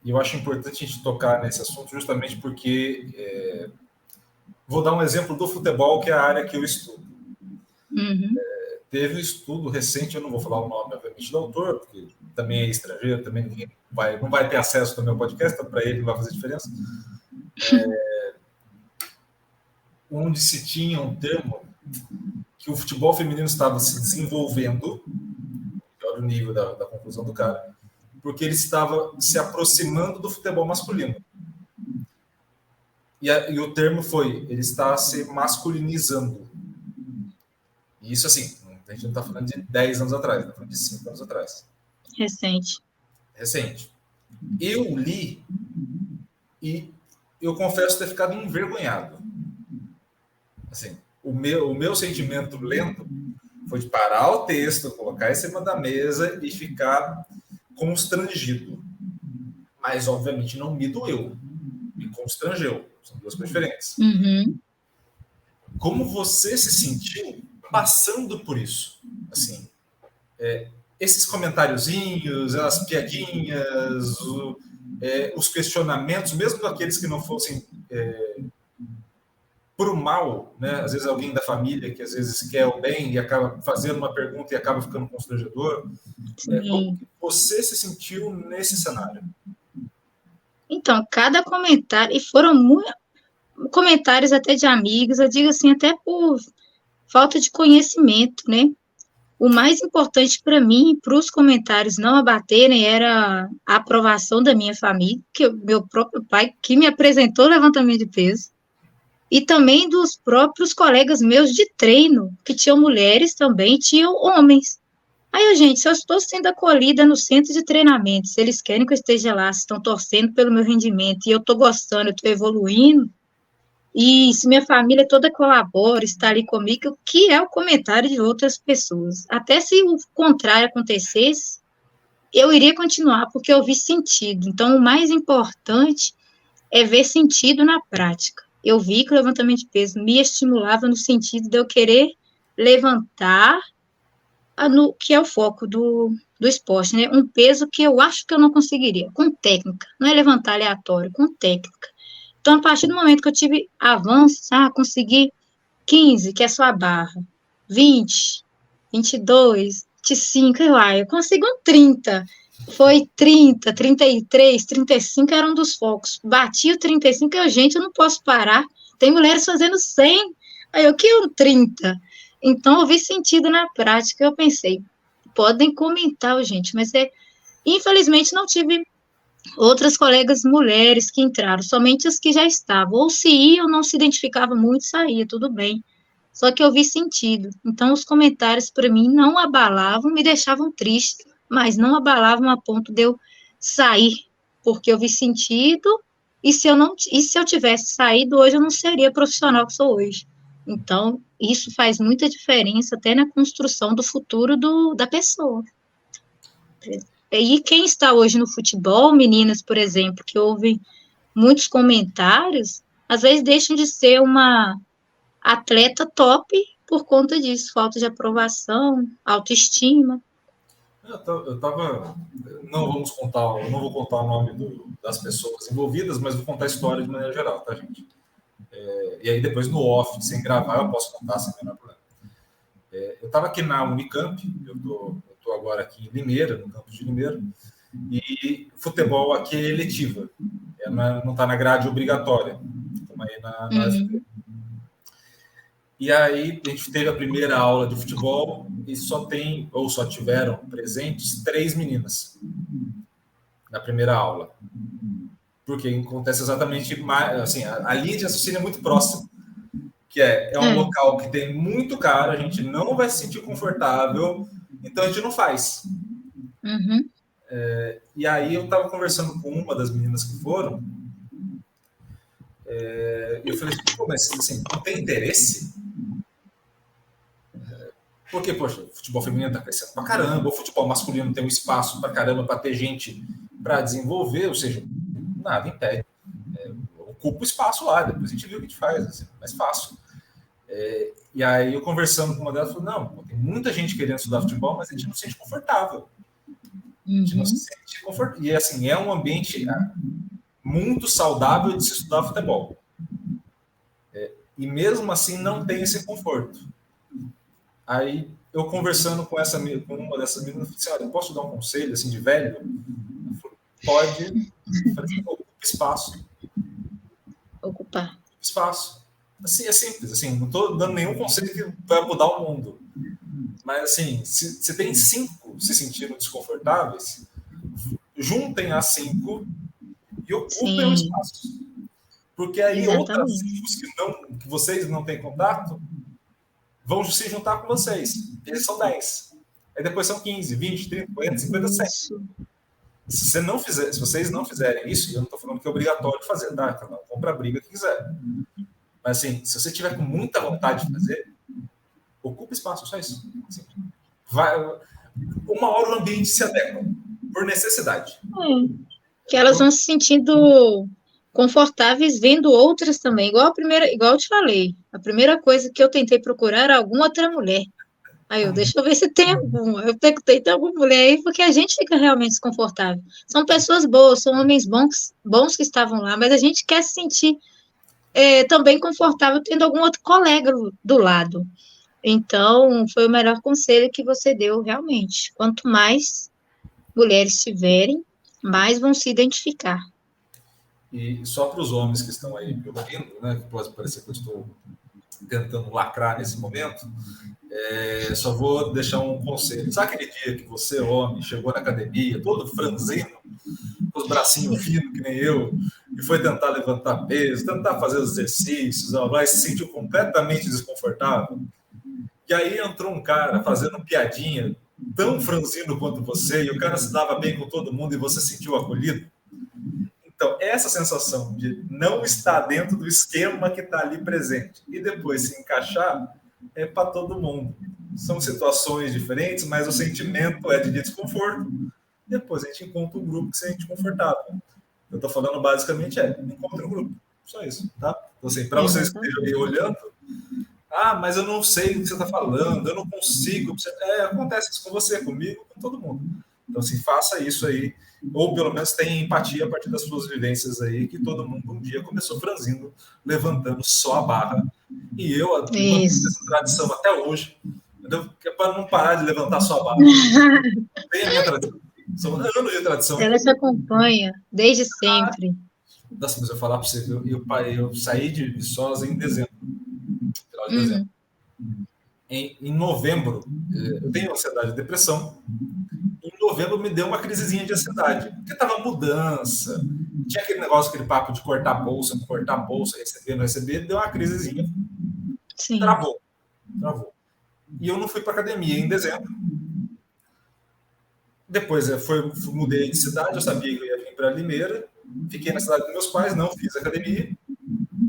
eu acho importante a gente tocar nesse assunto justamente porque vou dar um exemplo do futebol, que é a área que eu estudo. Uhum. Teve um estudo recente, eu não vou falar o nome, obviamente, do autor, porque também é estrangeiro, também ninguém não vai ter acesso ao meu podcast, então para ele não vai fazer diferença. Onde se tinha um termo que o futebol feminino estava se desenvolvendo, olha o nível da conclusão do cara, porque ele estava se aproximando do futebol masculino. E o termo foi, ele está se masculinizando. E isso, assim, a gente não está falando de 10 anos atrás, está falando de 5 anos atrás. Recente. Eu li e eu confesso ter ficado envergonhado. Assim, o meu sentimento lento foi de parar o texto, colocar em cima da mesa e ficar constrangido. Mas, obviamente, não me doeu. Me constrangeu. São duas coisas diferentes. Uhum. Como você se sentiu passando por isso? Assim, esses comentáriozinhos, as piadinhas, os questionamentos, mesmo aqueles que não fossem pro mal, né? Às vezes alguém da família que às vezes quer o bem e acaba fazendo uma pergunta e acaba ficando constrangedor. Como que você se sentiu nesse cenário? Então, cada comentário, e foram comentários até de amigos, eu digo assim, até por falta de conhecimento, né? O mais importante para mim, para os comentários não abaterem, era a aprovação da minha família, que meu próprio pai, que me apresentou o levantamento de peso, e também dos próprios colegas meus de treino, que tinham mulheres também, tinham homens. Aí, gente, se eu estou sendo acolhida no centro de treinamento, se eles querem que eu esteja lá, se estão torcendo pelo meu rendimento, e eu estou gostando, eu estou evoluindo, e se minha família toda colabora, está ali comigo, o que é o comentário de outras pessoas? Até se o contrário acontecesse, eu iria continuar, porque eu vi sentido. Então, o mais importante é ver sentido na prática. Eu vi que o levantamento de peso me estimulava no sentido de eu querer levantar, que é o foco do esporte, né? Um peso que eu acho que eu não conseguiria, com técnica. Não é levantar aleatório, com técnica. Então, a partir do momento que eu tive avanços, consegui 15, que é só a barra, 20, 22, 25, eu consigo um 30. Foi 30, 33, 35 era um dos focos. Bati o 35, gente, eu não posso parar. Tem mulheres fazendo 100, aí eu que um 30. Então, eu vi sentido na prática, eu pensei, podem comentar, gente, mas infelizmente não tive outras colegas mulheres que entraram, somente as que já estavam, ou se iam, não se identificava muito, saía, tudo bem. Só que eu vi sentido. Então, os comentários, para mim, não abalavam, me deixavam triste, mas não abalavam a ponto de eu sair, porque eu vi sentido, e se eu tivesse saído hoje, eu não seria a profissional que sou hoje. Então, isso faz muita diferença até na construção do futuro da pessoa. E quem está hoje no futebol, meninas, por exemplo, que ouvem muitos comentários, às vezes deixam de ser uma atleta top por conta disso, falta de aprovação, autoestima. Eu tava. Não vamos contar, eu não vou contar o nome das pessoas envolvidas, mas vou contar a história de maneira geral, tá, gente? E aí depois no off, sem gravar, eu posso contar sem nenhum problema. Eu estava aqui na Unicamp, eu tô agora aqui em Limeira, no campus de Limeira, e futebol aqui é eletiva, não está na grade obrigatória. Estamos aí na UFP. E aí a gente teve a primeira aula de futebol e só tiveram presentes 3 meninas na primeira aula. Porque acontece exatamente, assim, a linha de raciocínio é muito próxima, que é um local que tem muito cara, a gente não vai se sentir confortável, então a gente não faz. Uhum. E aí eu estava conversando com uma das meninas que foram, e eu falei, pô, mas assim, não tem interesse? Porque, poxa, o futebol feminino está crescendo pra caramba, o futebol masculino tem um espaço pra caramba para ter gente para desenvolver, ou seja, nada impede. Ocupa o espaço lá, depois a gente vê o que a gente faz, assim, mais fácil. E aí eu conversando com uma delas, falei, não, tem muita gente querendo estudar futebol, mas a gente não se sente confortável. A gente não se sente confortável. E assim, é um ambiente muito saudável de se estudar futebol. E mesmo assim não tem esse conforto. Aí eu conversando com uma dessas meninas, eu falei assim, olha, eu posso dar um conselho assim de velho? Ela falou, pode. Eu falei, ocupa espaço. Ocupar. Espaço. Assim, é simples, assim, não estou dando nenhum conselho que vai mudar o mundo. Mas assim, se tem 5 se sentindo desconfortáveis, juntem as 5 e ocupem o espaço. Porque aí outras 5 que vocês não têm contato vão se juntar com vocês. Eles são 10. Aí depois são 15, 20, 30, 40, 50, 100. Se vocês não fizerem isso, e eu não estou falando que é obrigatório fazer, tá? Cada um compra a briga que quiser. Mas assim, se você tiver com muita vontade de fazer, ocupa espaço, só isso. Assim, uma hora o ambiente se adequa, por necessidade. Que elas vão se sentindo confortáveis vendo outras também, igual eu te falei, a primeira coisa que eu tentei procurar era alguma outra mulher. Aí deixa eu ver se tem alguma. Eu perguntei, tem alguma mulher aí, porque a gente fica realmente desconfortável. São pessoas boas, são homens bons que estavam lá, mas a gente quer se sentir também confortável tendo algum outro colega do lado. Então, foi o melhor conselho que você deu, realmente. Quanto mais mulheres tiverem, mais vão se identificar. E só para os homens que estão aí me ouvindo, né, que pode parecer que eu estou tentando lacrar nesse momento, só vou deixar um conselho. Sabe aquele dia que você, homem, chegou na academia, todo franzino, com os bracinhos finos, que nem eu, e foi tentar levantar peso, tentar fazer os exercícios, mas se sentiu completamente desconfortável? E aí entrou um cara fazendo piadinha, tão franzino quanto você, e o cara se dava bem com todo mundo e você se sentiu acolhido? Então, essa sensação de não estar dentro do esquema que está ali presente e depois se encaixar é para todo mundo. São situações diferentes, mas o sentimento é de desconforto. Depois a gente encontra um grupo que se sente confortável. Eu estou falando basicamente encontre um grupo. Só isso, tá? Então, assim, para vocês que estejam aí olhando, mas eu não sei o que você está falando, eu não consigo. Acontece isso com você, comigo, com todo mundo. Então, assim, faça isso aí, ou pelo menos tenha empatia a partir das suas vivências aí, que todo mundo um dia começou franzindo, levantando só a barra. E eu mantenho essa tradição até hoje, entendeu? Que é para não parar de levantar só a barra. Tem a minha tradição. São anos de tradição. Ela te acompanha desde sempre. Nossa, mas eu falar para você, eu saí de Viçosa em dezembro. Final de dezembro. Em novembro, eu tenho ansiedade e depressão. Em novembro me deu uma crisezinha de ansiedade, porque tava mudança, tinha aquele negócio, aquele papo de cortar a bolsa, não cortar a bolsa, receber, não receber, deu uma crisezinha, Sim. travou. E eu não fui para academia em dezembro. Depois mudei de cidade, eu sabia que eu ia vir para Limeira, fiquei na cidade dos meus pais, não fiz academia,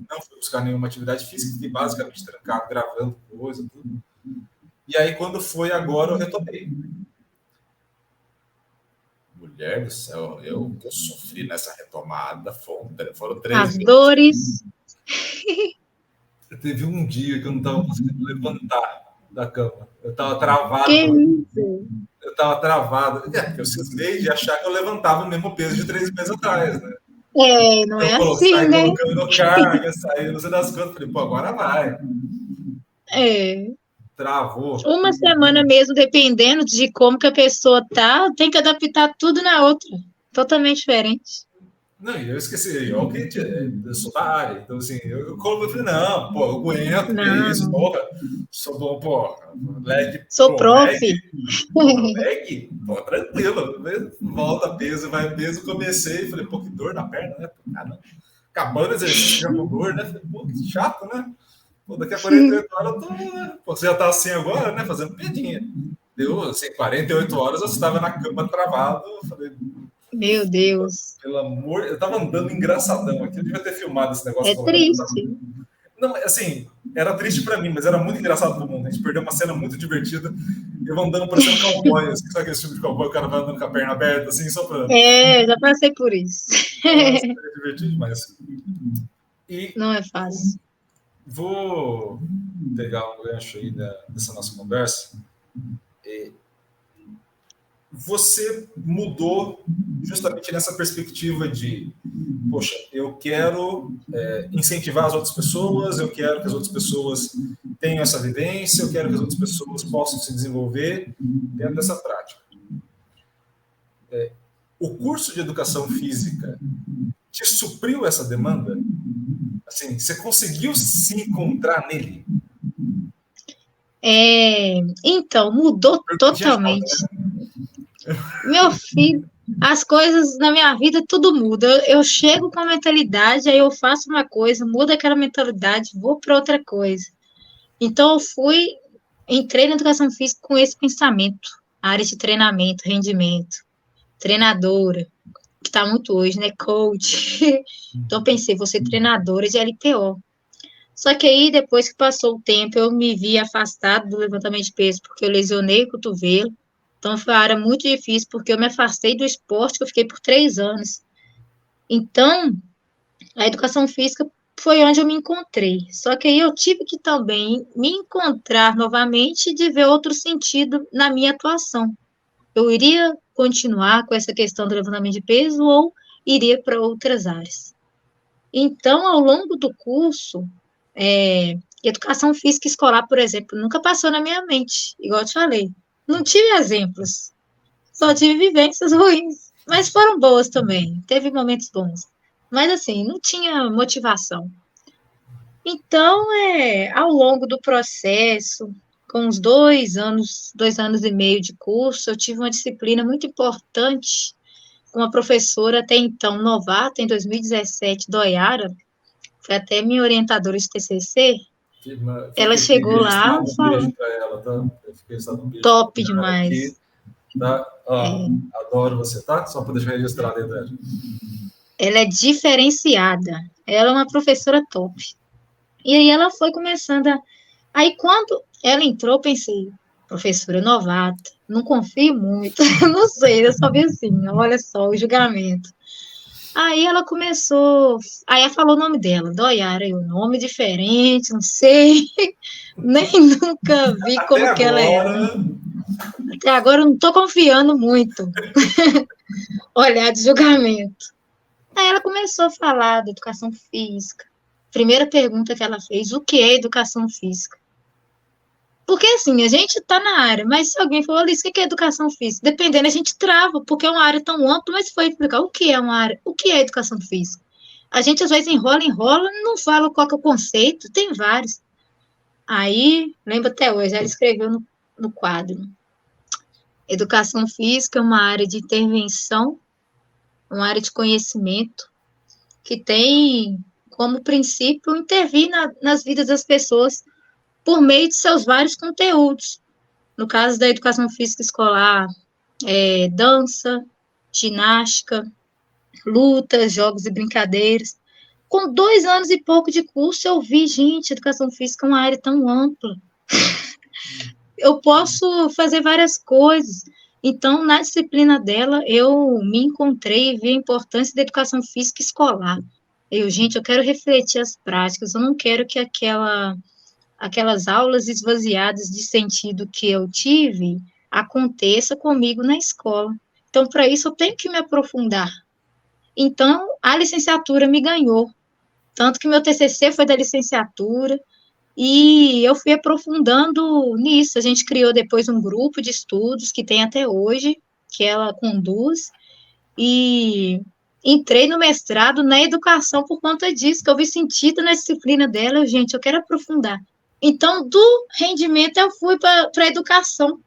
não fui buscar nenhuma atividade física, fiquei basicamente trancado, gravando coisa, tudo. E aí, quando foi agora, eu retomei. Mulher do céu, eu sofri nessa retomada, foram 3 As dores. Teve um dia que eu não estava conseguindo levantar da cama. Eu estava travado. Que isso? Eu estava travado. Porque eu cismei de achar que eu levantava o mesmo peso de 3 meses atrás, né? Não é assim, saí né? colocando carga, saí, não sei das quantas. Falei, pô, agora vai. Travou. Uma semana mesmo, dependendo de como que a pessoa tá, tem que adaptar tudo na outra. Totalmente diferente. Não, e eu esqueci, eu sou da área, então assim, eu falei, não, pô, eu aguento, que é isso, porra, sou bom, porra, leg, sou prof. Leg, pô, tranquilo, volta peso, vai peso, comecei, falei, pô, que dor na perna, né, cara, acabando o exercício, já com dor, né, falei, pô, que chato, né, pô, daqui a 48 horas eu tô, né, pô, você já tá assim agora, né, fazendo piadinha, deu, assim, 48 horas eu estava na cama travado, falei, meu Deus. Pelo amor, eu tava andando engraçadão aqui, eu devia ter filmado esse negócio. É triste. Não, assim, era triste pra mim, mas era muito engraçado pro mundo. A gente perdeu uma cena muito divertida. Eu andando parecendo cowboy, assim, sabe aquele tipo de cowboy, o cara vai andando com a perna aberta, assim, só pra... Já passei por isso. Nossa, é divertido demais. E não é fácil. Vou pegar um gancho aí dessa nossa conversa. Você mudou justamente nessa perspectiva de, poxa, eu quero incentivar as outras pessoas, eu quero que as outras pessoas tenham essa vivência, eu quero que as outras pessoas possam se desenvolver dentro dessa prática. O curso de educação física te supriu essa demanda? Assim, você conseguiu se encontrar nele? Então, mudou totalmente. Meu filho, as coisas na minha vida, tudo muda. Eu chego com a mentalidade, aí eu faço uma coisa, muda aquela mentalidade, vou para outra coisa. Então, entrei na educação física com esse pensamento, área de treinamento, rendimento, treinadora, que está muito hoje, né, coach. Então, pensei, vou ser treinadora de LPO. Só que aí, depois que passou o tempo, eu me vi afastado do levantamento de peso, porque eu lesionei o cotovelo. Então, foi uma área muito difícil, porque eu me afastei do esporte, que eu fiquei por 3 anos. Então, a educação física foi onde eu me encontrei. Só que aí eu tive que também me encontrar novamente de ver outro sentido na minha atuação. Eu iria continuar com essa questão do levantamento de peso ou iria para outras áreas. Então, ao longo do curso, educação física escolar, por exemplo, nunca passou na minha mente, igual eu te falei. Não tive exemplos, só tive vivências ruins, mas foram boas também, teve momentos bons. Mas, assim, não tinha motivação. Então, ao longo do processo, com uns 2 anos e meio de curso, eu tive uma disciplina muito importante com uma professora até então novata, em 2017, Doiara, foi até minha orientadora de TCC. Ela chegou lá e falou. Ela, tá? Top demais. Aqui, tá? Adoro você, tá? Só para deixar registrado aí, Débora. Ela é diferenciada. Ela é uma professora top. E aí ela foi começando a... Aí quando ela entrou, eu pensei, professora novata, não confio muito, não sei, eu só vi assim, olha só o julgamento. Aí ela começou, aí ela falou o nome dela, Doiara, o nome diferente, não sei, nem nunca vi Até como agora... que ela é. Até agora eu não estou confiando muito. Olhar de julgamento. Aí ela começou a falar da educação física. Primeira pergunta que ela fez, o que é educação física? Porque assim, a gente está na área, mas se alguém falou isso, o que é educação física? Dependendo, a gente trava, porque é uma área tão ampla, mas foi explicar o que é uma área, o que é educação física. A gente às vezes enrola, não fala qual que é o conceito, tem vários. Aí, lembro até hoje, ela escreveu no quadro. Educação física é uma área de intervenção, uma área de conhecimento, que tem como princípio intervir nas vidas das pessoas por meio de seus vários conteúdos. No caso da educação física escolar, dança, ginástica, lutas, jogos e brincadeiras. Com 2 anos e pouco de curso, eu vi, gente, educação física é uma área tão ampla. Eu posso fazer várias coisas. Então, na disciplina dela, eu me encontrei e vi a importância da educação física escolar. Gente, eu quero refletir as práticas, eu não quero que aquelas aulas esvaziadas de sentido que eu tive aconteça comigo na escola. Então, para isso, eu tenho que me aprofundar. Então, a licenciatura me ganhou. Tanto que meu TCC foi da licenciatura, e eu fui aprofundando nisso. A gente criou depois um grupo de estudos que tem até hoje, que ela conduz, e entrei no mestrado na educação por conta disso, que eu vi sentido na disciplina dela. Gente, eu quero aprofundar. Então, do rendimento, eu fui para a educação.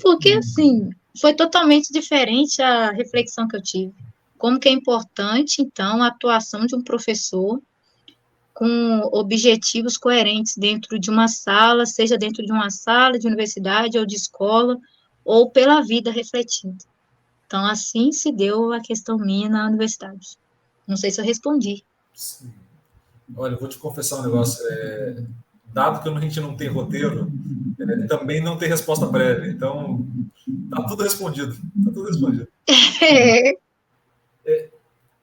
Porque, assim, foi totalmente diferente a reflexão que eu tive. Como que é importante, então, a atuação de um professor com objetivos coerentes dentro de uma sala, seja dentro de uma sala de universidade ou de escola, ou pela vida refletida. Então, assim se deu a questão minha na universidade. Não sei se eu respondi. Sim. Olha, eu vou te confessar um negócio. Dado que a gente não tem roteiro, também não tem resposta prévia. Então, tá tudo respondido. Tá tudo respondido.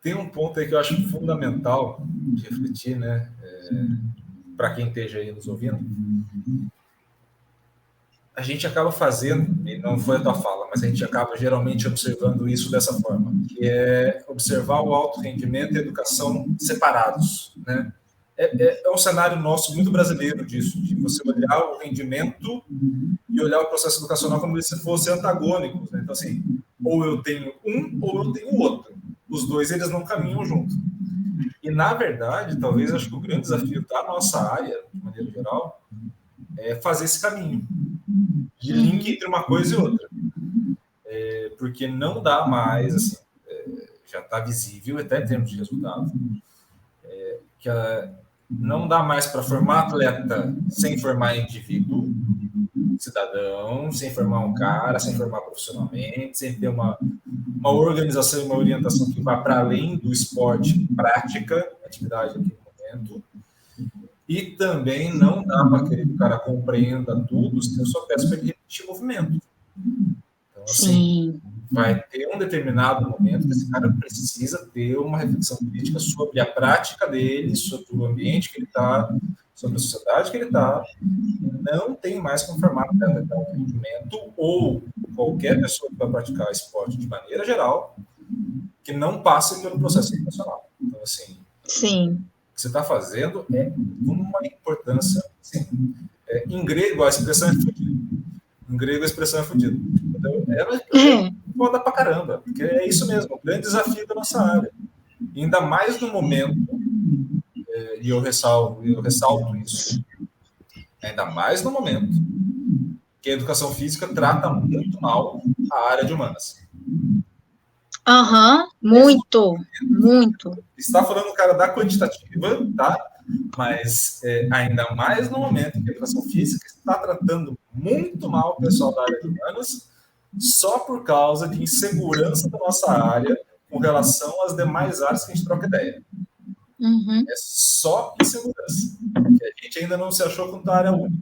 Tem um ponto aí que eu acho fundamental de refletir, né? Para quem esteja aí nos ouvindo. A gente acaba fazendo, e não foi a tua fala, mas a gente acaba geralmente observando isso dessa forma, que é observar o alto rendimento e a educação separados, né? É um cenário nosso muito brasileiro disso, de você olhar o rendimento e olhar o processo educacional como se fossem antagônicos, né? Então, assim, ou eu tenho um ou eu tenho outro. Os dois, eles não caminham juntos. E, na verdade, talvez, acho que o grande desafio da nossa área, de maneira geral, é fazer esse caminho de link entre uma coisa e outra. Porque não dá mais, assim, já está visível, até em termos de resultado, que não dá mais para formar atleta sem formar indivíduo, cidadão, sem formar um cara, sem formar profissionalmente, sem ter uma organização e uma orientação que vá para além do esporte, prática, atividade naquele momento. E também não dá para querer que o cara compreenda tudo se eu só peço para ele repetir movimento. Então, assim, vai ter um determinado momento que esse cara precisa ter uma reflexão crítica sobre a prática dele, sobre o ambiente que ele está, sobre a sociedade que ele está. Não tem mais como formar atleta de rendimento ou qualquer pessoa que vai praticar esporte de maneira geral que não passe pelo processo educacional. Então, assim, sim, o que você está fazendo é uma importância. Assim, em grego, a expressão é fudida. Em grego, a expressão é fudida. Então, é foda pra caramba, porque é isso mesmo, o grande desafio da nossa área. E ainda mais no momento, e eu ressalto isso, ainda mais no momento que a educação física trata muito mal a área de humanas. Muito, muito. Está falando o cara da quantitativa, tá? Mas ainda mais no momento que a educação física está tratando muito mal o pessoal da área de humanas, só por causa de insegurança da nossa área com relação às demais áreas que a gente troca ideia. Uhum. É só insegurança. Porque a gente ainda não se achou com a área única.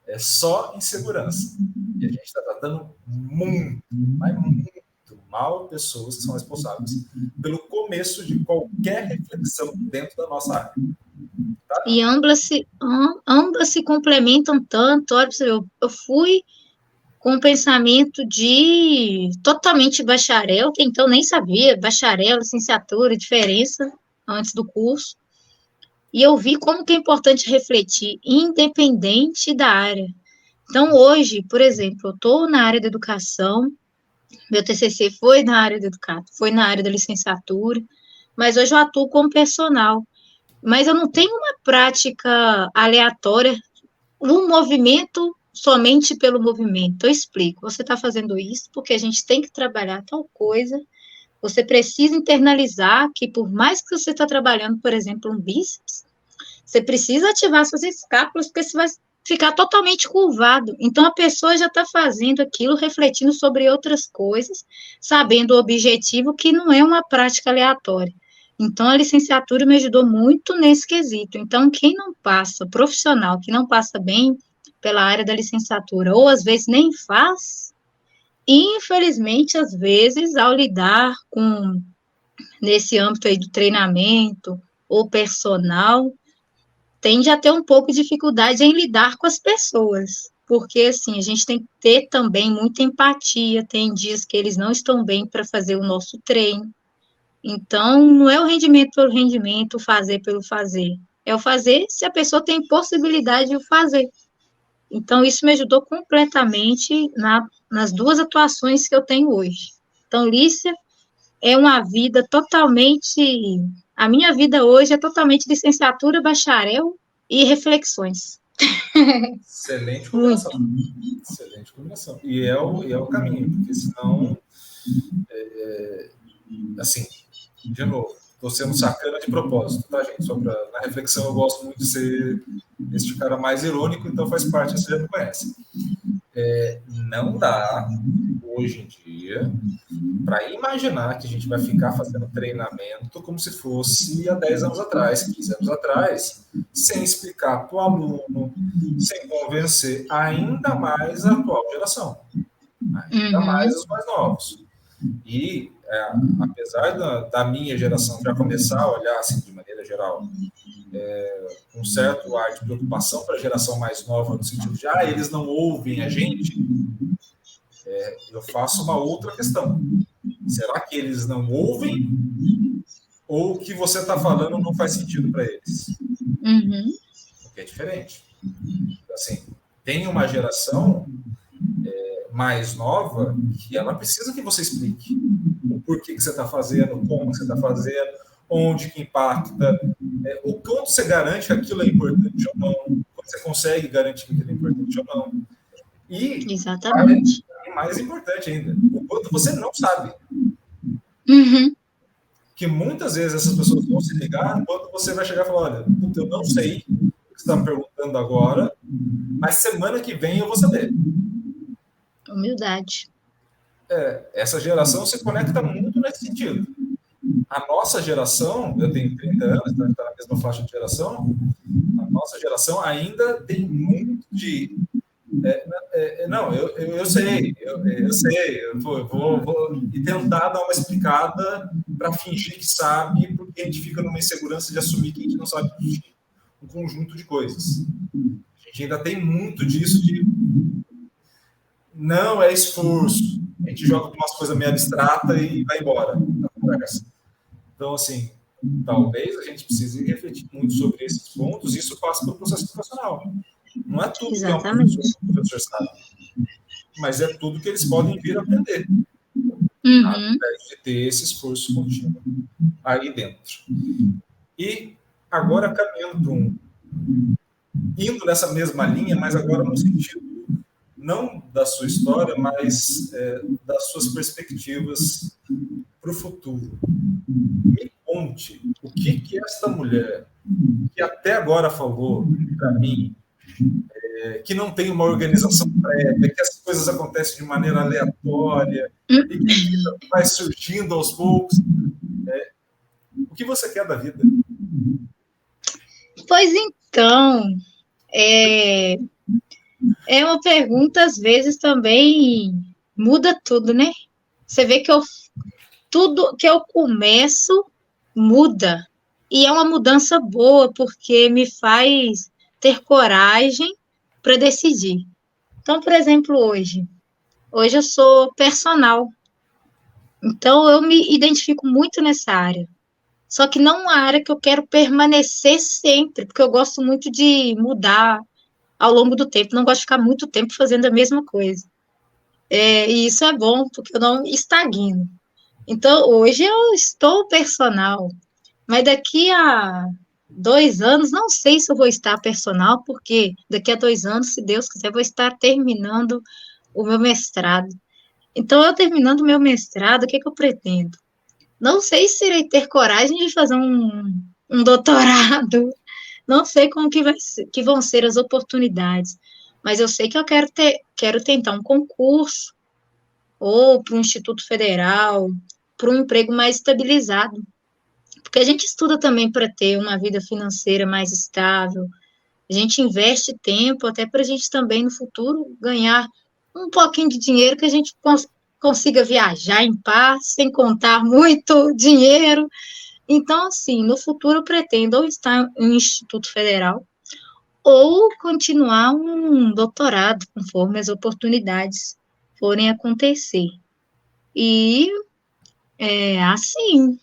É só insegurança. E a gente está tratando muito, mas muito mal pessoas que são responsáveis pelo começo de qualquer reflexão dentro da nossa área. Tá? E ambas se complementam tanto. Olha, eu fui com um pensamento de totalmente bacharel, que então nem sabia, bacharel, licenciatura, diferença antes do curso. E eu vi como que é importante refletir, independente da área. Então, hoje, por exemplo, eu estou na área da educação, meu TCC foi na área da educação, foi na área da licenciatura, mas hoje eu atuo como personal. Mas eu não tenho uma prática aleatória, um movimento somente pelo movimento. Eu explico, você está fazendo isso porque a gente tem que trabalhar tal coisa, você precisa internalizar que por mais que você está trabalhando, por exemplo, um bíceps, você precisa ativar suas escápulas, porque você vai ficar totalmente curvado. Então, a pessoa já está fazendo aquilo, refletindo sobre outras coisas, sabendo o objetivo, que não é uma prática aleatória. Então, a licenciatura me ajudou muito nesse quesito. Então, quem não passa, profissional, que não passa bem pela área da licenciatura, ou às vezes nem faz, infelizmente, às vezes, ao lidar com, nesse âmbito aí do treinamento, ou personal, tende a ter um pouco de dificuldade em lidar com as pessoas, porque assim, a gente tem que ter também muita empatia, tem dias que eles não estão bem para fazer o nosso treino, então não é o rendimento pelo rendimento, o fazer pelo fazer, é o fazer se a pessoa tem possibilidade de o fazer. Então isso me ajudou completamente nas duas atuações que eu tenho hoje. Então, Lícia, é uma vida totalmente. A minha vida hoje é totalmente licenciatura, bacharel e reflexões. Excelente Muito. combinação. Excelente combinação. E é o caminho, porque senão, assim, de novo, estou sendo sacana de propósito, tá, gente? Só pra, na reflexão eu gosto muito de ser este cara mais irônico, então faz parte, você já me conhece. Não dá, hoje em dia, para imaginar que a gente vai ficar fazendo treinamento como se fosse há 10 anos atrás, 15 anos atrás, sem explicar para o aluno, sem convencer ainda mais a atual geração, ainda mais os mais novos. E, apesar da minha geração já começar a olhar assim, de maneira geral, com um certo ar de preocupação para a geração mais nova, no sentido de, eles não ouvem a gente, eu faço uma outra questão. Será que eles não ouvem? Ou o que você está falando não faz sentido para eles? Porque é diferente. Assim, tem uma geração mais nova que ela precisa que você explique o porquê que você está fazendo, como você está fazendo, onde que impacta, o quanto você garante que aquilo é importante ou não, quanto você consegue garantir que aquilo é importante ou não. E, exatamente. Mais importante ainda, o quanto você não sabe. Que muitas vezes essas pessoas vão se ligar quando você vai chegar e falar, olha, eu não sei o que você está me perguntando agora, mas semana que vem eu vou saber. Humildade. Essa geração se conecta muito nesse sentido. A nossa geração, eu tenho 30 anos, então está na mesma faixa de geração, a nossa geração ainda tem muito de... não, eu sei, eu vou e tentar dar uma explicada para fingir que sabe, porque a gente fica numa insegurança de assumir que a gente não sabe um conjunto de coisas. A gente ainda tem muito disso de não é esforço, a gente joga umas coisas meio abstrata e vai embora da conversa. Então, assim, talvez a gente precise refletir muito sobre esses pontos, e isso passa pelo processo educacional. Não é tudo que é um professor sabe, mas é tudo que eles podem vir a aprender. Ao invés de ter esse esforço contínuo aí dentro. E agora caminhando indo nessa mesma linha, mas agora no sentido não da sua história, mas das suas perspectivas para o futuro. Me conte o que esta mulher, que até agora falou para mim, que não tem uma organização prévia, que as coisas acontecem de maneira aleatória, e que vai surgindo aos poucos. O que você quer da vida? Pois então, é uma pergunta, às vezes, também muda tudo, né? Você vê que tudo que eu começo muda. E é uma mudança boa, porque me faz ter coragem para decidir. Então, por exemplo, hoje eu sou personal. Então, eu me identifico muito nessa área. Só que não uma área que eu quero permanecer sempre, porque eu gosto muito de mudar ao longo do tempo. Não gosto de ficar muito tempo fazendo a mesma coisa. E isso é bom, porque eu não estagno. Então, hoje eu estou personal, mas daqui a 2 anos, não sei se eu vou estar personal, porque daqui a 2 anos, se Deus quiser, eu vou estar terminando o meu mestrado. Então, eu terminando o meu mestrado, o que eu pretendo? Não sei se irei ter coragem de fazer um doutorado, não sei como que vão ser as oportunidades, mas eu sei que eu quero tentar um concurso, ou para um Instituto Federal, para um emprego mais estabilizado. Porque a gente estuda também para ter uma vida financeira mais estável, a gente investe tempo até para a gente também no futuro ganhar um pouquinho de dinheiro que a gente consiga viajar em paz, sem contar muito dinheiro. Então, assim, no futuro eu pretendo ou estar em um Instituto Federal ou continuar um doutorado, conforme as oportunidades forem acontecer. E assim,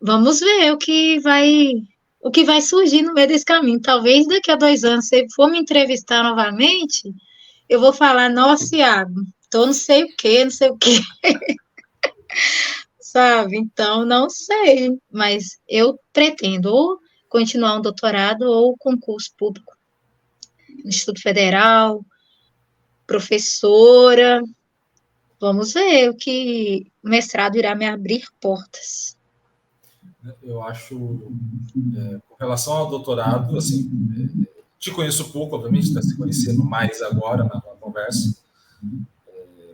vamos ver o que vai surgir no meio desse caminho. Talvez daqui a 2 anos, se for me entrevistar novamente, eu vou falar, nossa, Iago, tô não sei o quê, sabe? Então, não sei, mas eu pretendo ou continuar um doutorado ou concurso público no Instituto Federal, professora. Vamos ver o que o mestrado irá me abrir portas. Eu acho, com relação ao doutorado, assim, te conheço pouco, obviamente, está se conhecendo mais agora na conversa,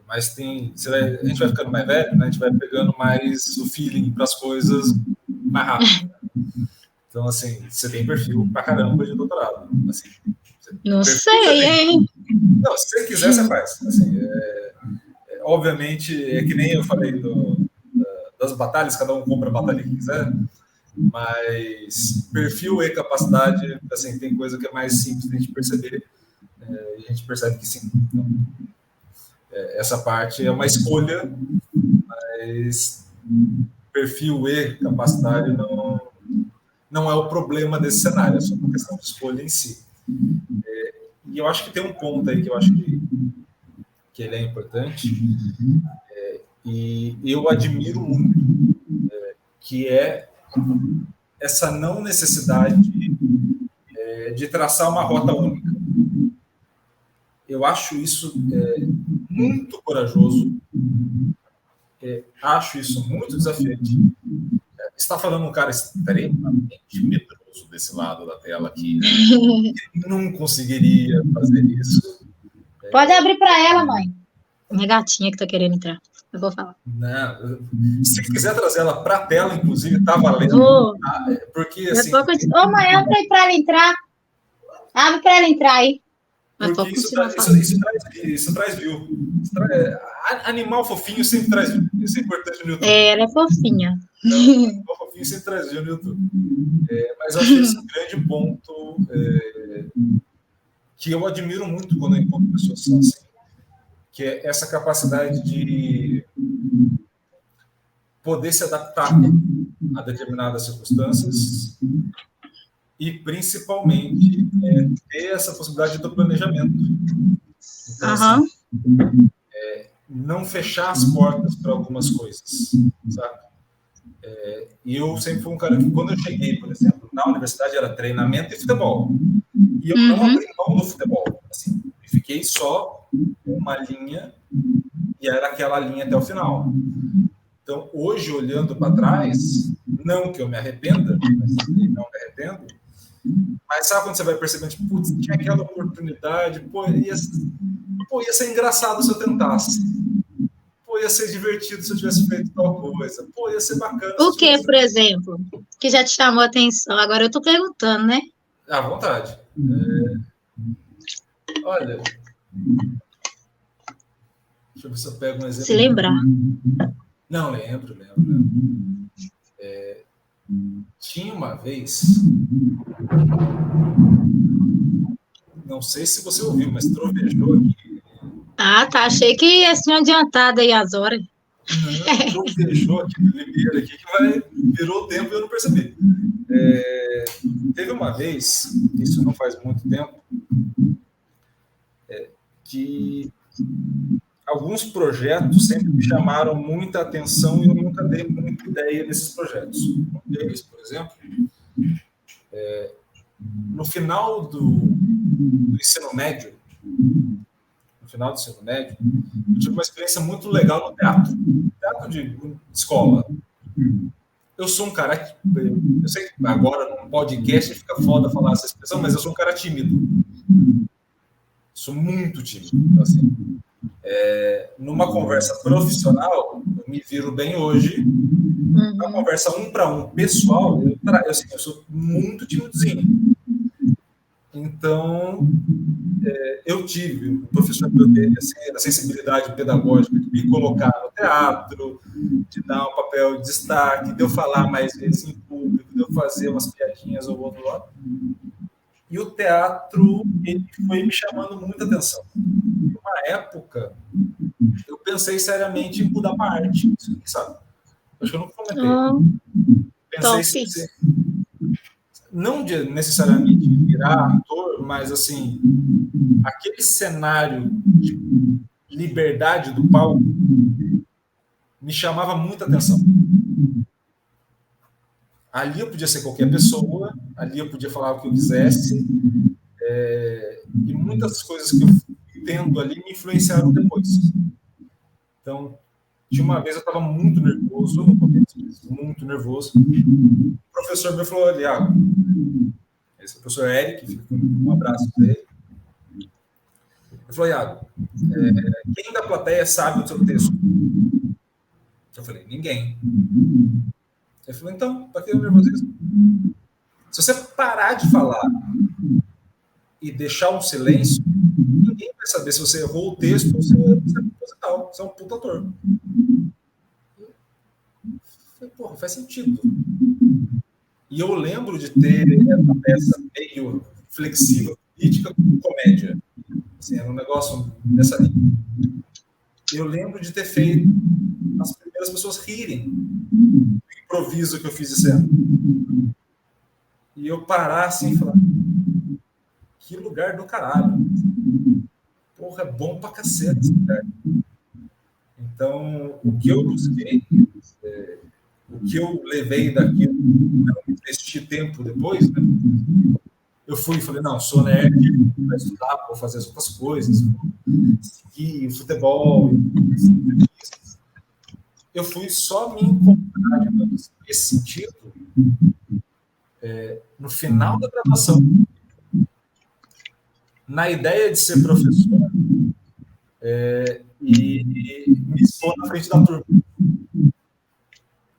mas a gente vai ficando mais velho, né? A gente vai pegando mais o feeling para as coisas mais rápido. Então, assim, você tem perfil pra caramba de doutorado. Assim, não sei, hein? Não, se você quiser, você faz. Assim, obviamente, é que nem eu falei das batalhas, cada um compra a batalha que quiser, mas perfil e capacidade, assim, tem coisa que é mais simples de a gente perceber, e a gente percebe que sim. Então, essa parte é uma escolha, mas perfil e capacidade não é o problema desse cenário, é só uma questão de escolha em si. E eu acho que tem um ponto aí que eu acho que ele é importante, e eu admiro muito, que é essa não necessidade de traçar uma rota única. Eu acho isso muito corajoso, acho isso muito desafiante. Está falando um cara extremamente medroso desse lado da tela aqui, que não conseguiria fazer isso. Pode abrir para ela, mãe. Minha gatinha que está querendo entrar. Eu vou falar. Não, se quiser trazer ela para a tela, inclusive, está valendo. Tá? Porque, assim... Ô, mãe, abre aí para ela entrar. Abre para ela entrar aí. Porque isso traz view. Animal fofinho sempre traz view. Isso é importante no YouTube. Ela é fofinha. Então, animal fofinho sempre traz view no YouTube. Mas eu acho esse um grande ponto que eu admiro muito quando eu encontro pessoas assim, que é essa capacidade de poder se adaptar a determinadas circunstâncias e, principalmente, ter essa possibilidade do planejamento. Então, assim, não fechar as portas para algumas coisas, sabe? E eu sempre fui um cara que, quando eu cheguei, por exemplo, na universidade, era treinamento e futebol. E eu não abri mão do futebol. Assim, fiquei só uma linha e era aquela linha até o final. Então, hoje, olhando para trás, não que eu me arrependa, não me arrependo, mas sabe quando você vai percebendo, tipo, putz, tinha aquela oportunidade, ia ser engraçado se eu tentasse. Ia ser divertido se eu tivesse feito tal coisa. Ia ser bacana. O que, por exemplo, que já te chamou a atenção? Agora eu estou perguntando, né? À vontade. Olha, deixa eu ver se eu pego um exemplo. Se lembrar. Não, lembro. Tinha uma vez, não sei se você ouviu, mas trovejou aqui. Ah, tá. Achei que ia ser adiantada aí as horas. Não, trovejou aqui no Limeira, aqui, que virou o tempo e eu não percebi. Teve uma vez, isso não faz muito tempo, que alguns projetos sempre me chamaram muita atenção e eu nunca dei muita ideia desses projetos. Um deles, por exemplo, no final do ensino médio, eu tive uma experiência muito legal no teatro de escola. Eu sou um cara, eu sei que agora no podcast fica foda falar essa expressão, mas eu sou um cara tímido. Sou muito tímido. Assim, numa conversa profissional, eu me viro bem hoje. Na conversa 1-para-1 pessoal, eu sou muito timidozinho. Então, eu tive um professor que teve a sensibilidade pedagógica de me colocar no teatro, de dar um papel de destaque, de eu falar mais vezes em público, de eu fazer umas piadinhas ou outro lado. E o teatro, ele foi me chamando muita atenção. Numa época, eu pensei seriamente em mudar para arte, sabe? Acho que eu nunca comentei. Pensei não de necessariamente virar ator, mas assim, aquele cenário de liberdade do palco me chamava muita atenção. Ali eu podia ser qualquer pessoa, ali eu podia falar o que eu quisesse, e muitas coisas que eu fui tendo ali me influenciaram depois. Então, de uma vez eu estava muito nervoso, no começo, muito nervoso. O professor me falou, Iago, esse é o professor Eric, fica um abraço para ele. Ele falou, Iago, quem da plateia sabe o seu texto? Eu falei, ninguém. Ele falou, então, para que o nervosismo? Se você parar de falar e deixar um silêncio, ninguém vai saber se você errou o texto ou se você é proposital. Você é um puta ator. Eu falei, porra, faz sentido. E eu lembro de ter essa peça meio flexível, crítica com comédia. Assim, era um negócio nessa linha. Eu lembro de ter feito as primeiras pessoas rirem do improviso que eu fiz esse ano. E eu parar assim e falar, que lugar do caralho. Porra, é bom pra cacete esse lugar. Então, o que eu busquei, o que eu levei daquilo, não investi tempo depois, né? Eu fui e falei, não, sou nerd, vou estudar, vou fazer as outras coisas, vou seguir futebol. Eu fui só me encontrar nesse sentido no final da graduação. Na ideia de ser professor e me expor na frente da turma.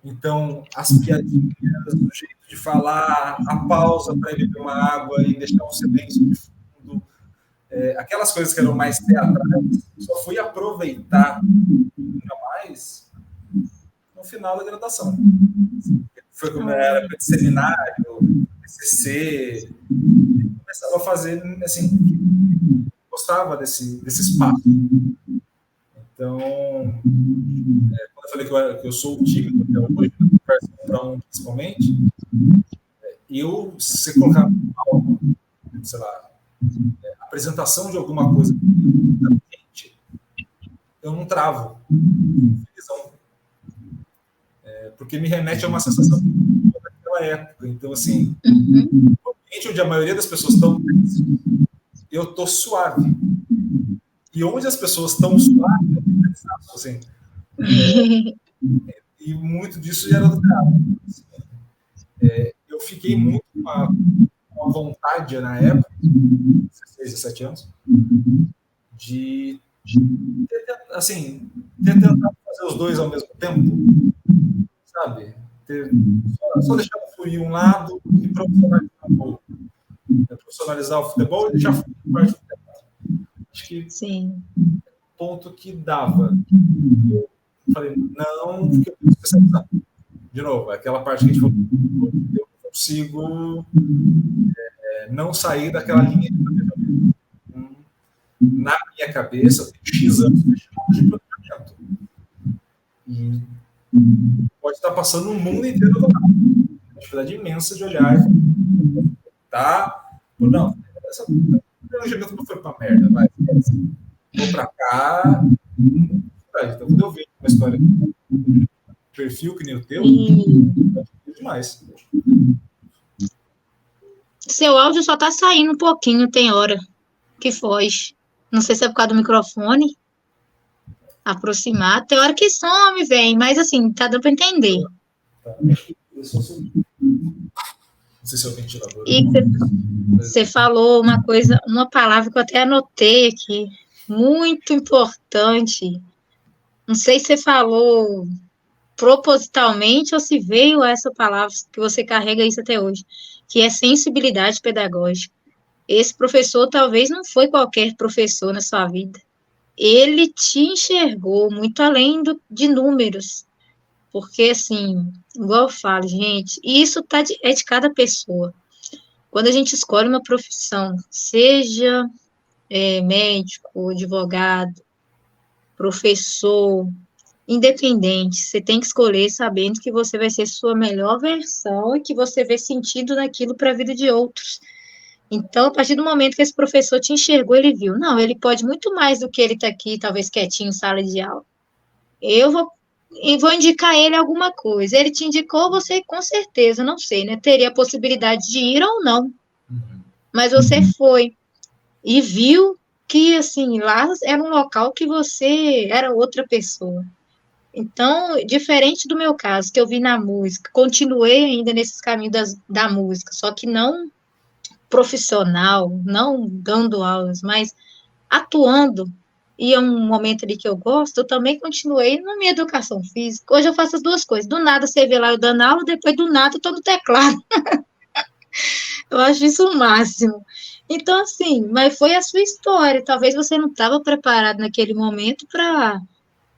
Então, as piadinhas, o jeito de falar, a pausa para beber uma água e deixar um silêncio de fundo, aquelas coisas que eram mais teatrais, só fui aproveitar ainda mais no final da graduação. Foi como era de seminário, TCC, começava a fazer, assim, gostava desse espaço. Então, quando eu falei que eu sou tímido até hoje, conversa para um principalmente, se colocar algo, sei lá, apresentação de alguma coisa, eu não travo. Porque me remete a uma sensação daquela época. Então, assim, no ambiente onde a maioria das pessoas estão, eu estou suave. E onde as pessoas estão suaves, assim, e muito disso já era do cara. Eu fiquei muito com a vontade na época, 16, 17 anos, de assim, tentar fazer os dois ao mesmo tempo, sabe? Só deixar fluir um lado e profissionalizar o outro. Profissionalizar o futebol e deixar fluir parte do futebol. Acho que sim. o ponto que dava. Eu falei, não, porque eu preciso especializar. De novo, aquela parte que a gente falou, eu consigo não sair daquela linha de planejamento. Na minha cabeça, eu tenho X anos de planejamento. E pode estar passando o mundo inteiro do lado. Uma dificuldade imensa de olhar e falar, tá? Ou não, o planejamento não foi pra merda, vai. Vou pra cá. Então, quando eu vejo uma história perfil que nem o teu, é demais. Seu áudio só tá saindo um pouquinho, tem hora que foge. Não sei se é por causa do microfone. Aproximar. Tem hora que some, vem, mas assim, tá dando para entender. Tá. Não sei se é o ventilador. E você falou uma coisa, uma palavra que eu até anotei aqui, muito importante. Não sei se você falou propositalmente ou se veio essa palavra que você carrega isso até hoje, que é sensibilidade pedagógica. Esse professor talvez não foi qualquer professor na sua vida. Ele te enxergou muito além de números, porque, assim, igual eu falo, gente, isso é de cada pessoa. Quando a gente escolhe uma profissão, seja médico, advogado, professor, independente, você tem que escolher sabendo que você vai ser sua melhor versão e que você vê sentido naquilo para a vida de outros. Então, a partir do momento que esse professor te enxergou, ele viu, não, ele pode muito mais do que ele está aqui, talvez quietinho em sala de aula. Eu vou indicar ele alguma coisa. Ele te indicou, você com certeza, não sei, né? Teria a possibilidade de ir ou não. Mas você foi e viu que, assim, lá era um local que você era outra pessoa. Então, diferente do meu caso, que eu vi na música, continuei ainda nesses caminhos da música, só que não profissional, não dando aulas, mas atuando, e é um momento ali que eu gosto, eu também continuei na minha educação física. Hoje eu faço as duas coisas. Do nada você vê lá eu dando aula, depois do nada eu tô no teclado. Eu acho isso o máximo. Então, assim, mas foi a sua história. Talvez você não estava preparado naquele momento para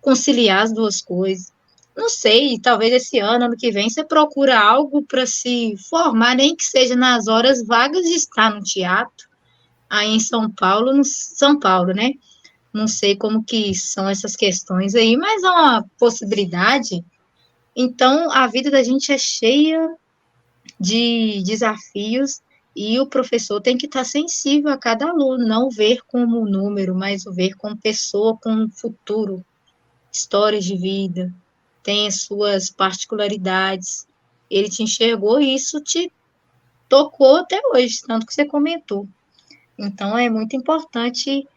conciliar as duas coisas. Não sei, talvez esse ano que vem, você procura algo para se formar, nem que seja nas horas vagas de estar no teatro, aí em São Paulo, no São Paulo, né? Não sei como que são essas questões aí, mas é uma possibilidade. Então, a vida da gente é cheia de desafios e o professor tem que estar sensível a cada aluno, não ver como número, mas ver como pessoa, com futuro, histórias de vida, tem as suas particularidades. Ele te enxergou e isso te tocou até hoje, tanto que você comentou. Então, é muito importante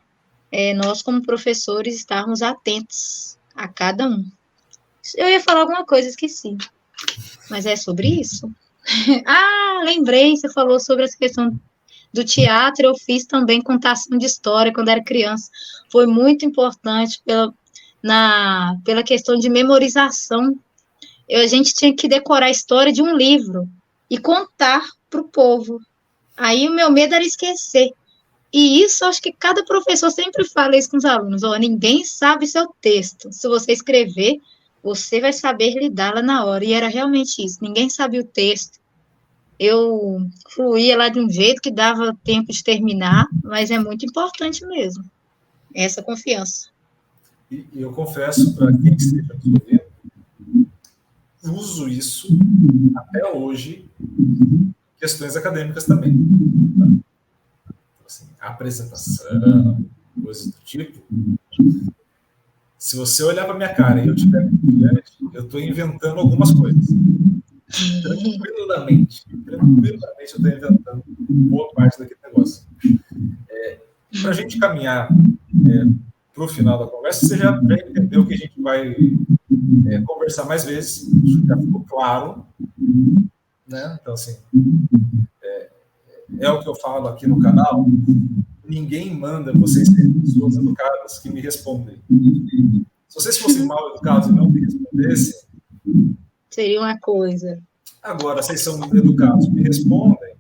nós, como professores, estarmos atentos a cada um. Eu ia falar alguma coisa, esqueci. Mas é sobre isso? Ah, lembrei, você falou sobre essa questão do teatro, eu fiz também contação de história quando era criança. Foi muito importante pela questão de memorização. A gente tinha que decorar a história de um livro e contar para o povo. Aí o meu medo era esquecer. E isso, acho que cada professor sempre fala isso com os alunos. Ó, ninguém sabe seu texto. Se você escrever, você vai saber lidar lá na hora. E era realmente isso. Ninguém sabia o texto. Eu fluía lá de um jeito que dava tempo de terminar, mas é muito importante mesmo, essa confiança. E eu confesso para quem esteja nos ouvindo, uso isso até hoje, questões acadêmicas também. Tá? Assim, apresentação, coisas do tipo. Se você olhar para minha cara e eu estiver confiante, eu estou inventando algumas coisas. Tranquilamente eu estou inventando boa parte daquele negócio. Para a gente caminhar para o final da conversa, você já entendeu que a gente vai conversar mais vezes, já ficou claro, né? Então, assim, é o que eu falo aqui no canal, ninguém manda vocês serem pessoas educadas que me respondem. Se vocês fossem mal educados e não me respondessem, seria uma coisa. Agora, vocês são educados, me respondem,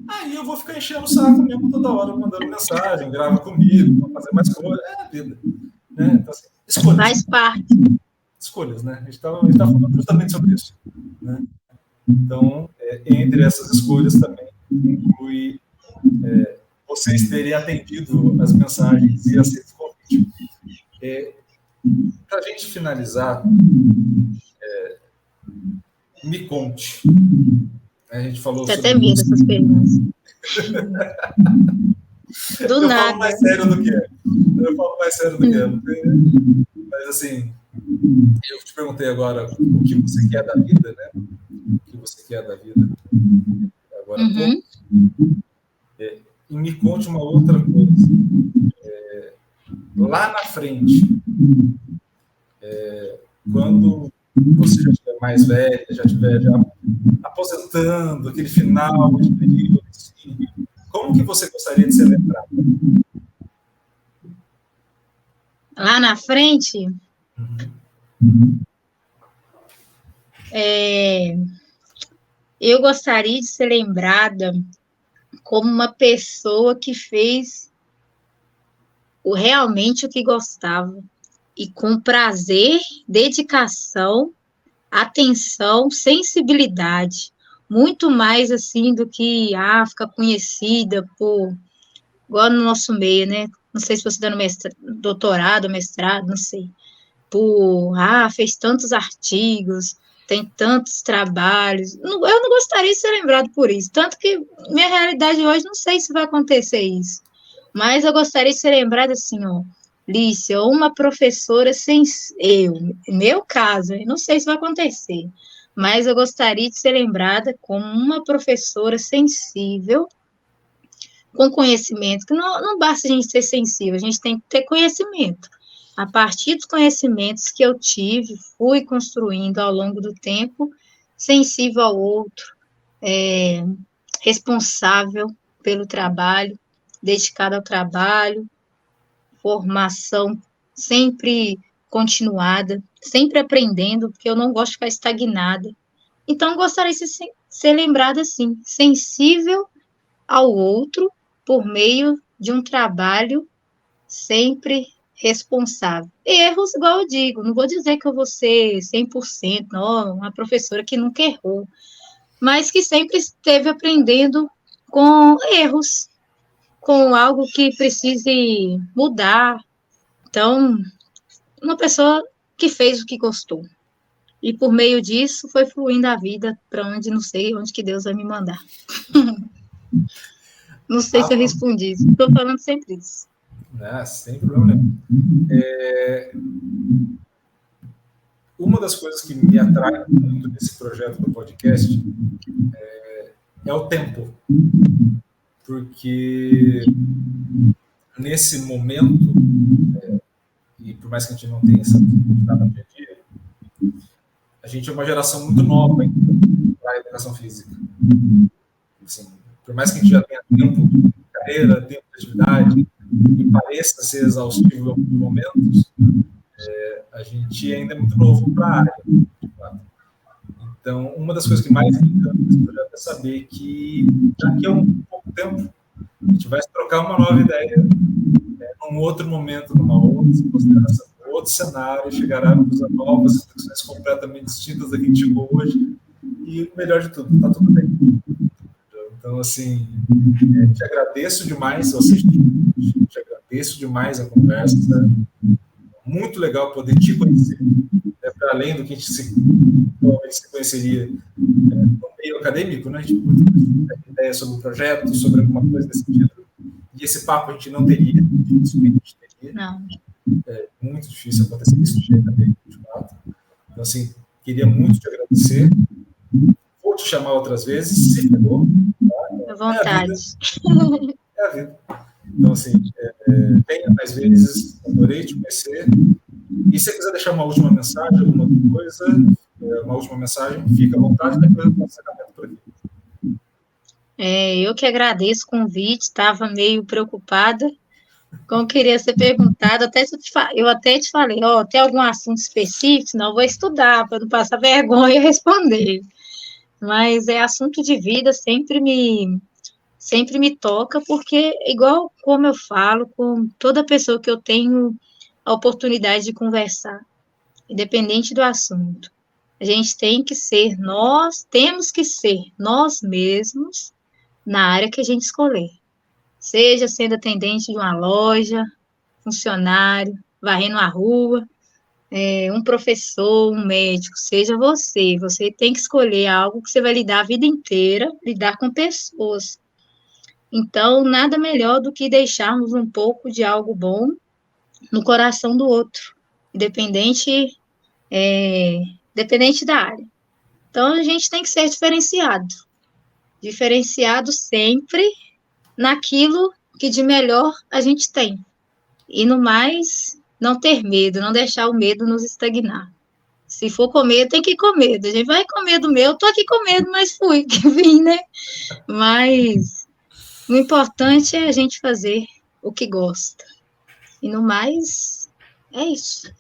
aí eu vou ficar enchendo o saco mesmo toda hora, mandando mensagem, grava comigo, vou fazer mais coisa, é a vida. Né? Então, assim, escolhas. Faz parte. Escolhas, né? A gente tá falando justamente sobre isso. Né? Então, entre essas escolhas também inclui vocês terem atendido as mensagens e aceito o convite. Para a gente finalizar, me conte. A gente falou sobre até medo essas perguntas. Do eu nada. Falo mais sério do que é. Eu falo mais sério do que é. Mas, assim, eu te perguntei agora o que você quer da vida, né? O que você quer da vida. Agora, e me conte uma outra coisa. Lá na frente, quando você já estiver mais velha, já estiver aposentando, aquele final de período, assim, como que você gostaria de ser lembrado? Lá na frente, eu gostaria de ser lembrada como uma pessoa que fez realmente o que gostava e com prazer, dedicação, atenção, sensibilidade, muito mais assim do que ficar conhecida por, igual no nosso meio, né? Não sei se você está no doutorado, mestrado, não sei. Fez tantos artigos, tem tantos trabalhos. Eu não gostaria de ser lembrado por isso. Tanto que minha realidade hoje, não sei se vai acontecer isso. Mas eu gostaria de ser lembrada assim, ó. Lícia, uma professora meu caso, não sei se vai acontecer, mas eu gostaria de ser lembrada como uma professora sensível, com conhecimento, que não basta a gente ser sensível, a gente tem que ter conhecimento. A partir dos conhecimentos que eu tive, fui construindo ao longo do tempo, sensível ao outro, responsável pelo trabalho, dedicado ao trabalho, formação sempre continuada, sempre aprendendo, porque eu não gosto de ficar estagnada. Então, gostaria de ser lembrada assim, sensível ao outro, por meio de um trabalho sempre responsável. Erros, igual eu digo, não vou dizer que eu vou ser 100%, não, uma professora que nunca errou, mas que sempre esteve aprendendo com erros, com algo que precise mudar. Então, uma pessoa que fez o que gostou. E por meio disso foi fluindo a vida para onde não sei onde que Deus vai me mandar. Não sei se eu respondi isso. Estou falando sempre isso. Sem problema. Uma das coisas que me atrai muito nesse projeto do podcast é o tempo. Porque nesse momento, e por mais que a gente não tenha essa nada no dia a dia, a gente é uma geração muito nova para a educação física. Assim, por mais que a gente já tenha tempo de carreira, tempo de atividade, e pareça ser exaustivo em alguns momentos, a gente ainda é muito novo para a área. Então, uma das coisas que mais me encanta nesse projeto é saber que daqui a um pouco tempo a gente vai trocar uma nova ideia, num outro momento, numa outra consideração, outro cenário, chegaremos a novas situações completamente distintas da que a gente chegou hoje, e o melhor de tudo, está tudo bem. Então, assim, te agradeço demais, te agradeço demais a conversa, muito legal poder te conhecer, para além do que a gente se conheceria no meio acadêmico, né? A gente tem ideia sobre o projeto, sobre alguma coisa desse sentido, e esse papo a gente não teria, dificilmente teria. Não. É muito difícil acontecer isso de acadêmico, de fato. Então, assim, queria muito te agradecer. Vou te chamar outras vezes, se for. À vontade. É a vida. Então, assim, venha mais vezes, adorei te conhecer. E se você quiser deixar uma última mensagem, alguma coisa, uma última mensagem, fica à vontade, depois eu faço acabamento por aqui. Eu que agradeço o convite, estava meio preocupada, como queria ser perguntado, eu até te falei, tem algum assunto específico? Não, vou estudar, para não passar vergonha e responder. Mas assunto de vida sempre me toca, porque, igual como eu falo, com toda pessoa que eu tenho a oportunidade de conversar, independente do assunto, a gente temos que ser nós mesmos na área que a gente escolher. Seja sendo atendente de uma loja, funcionário, varrendo a rua, um professor, um médico, seja você. Você tem que escolher algo que você vai lidar a vida inteira, lidar com pessoas. Então, nada melhor do que deixarmos um pouco de algo bom no coração do outro, independente da área. Então, a gente tem que ser diferenciado sempre, naquilo que de melhor a gente tem. E no mais, não ter medo, não deixar o medo nos estagnar. Se for comer, tem que ir com medo. A gente vai com medo meu, tô aqui com medo, mas fui, que vim, né? Mas o importante é a gente fazer o que gosta. E no mais, é isso.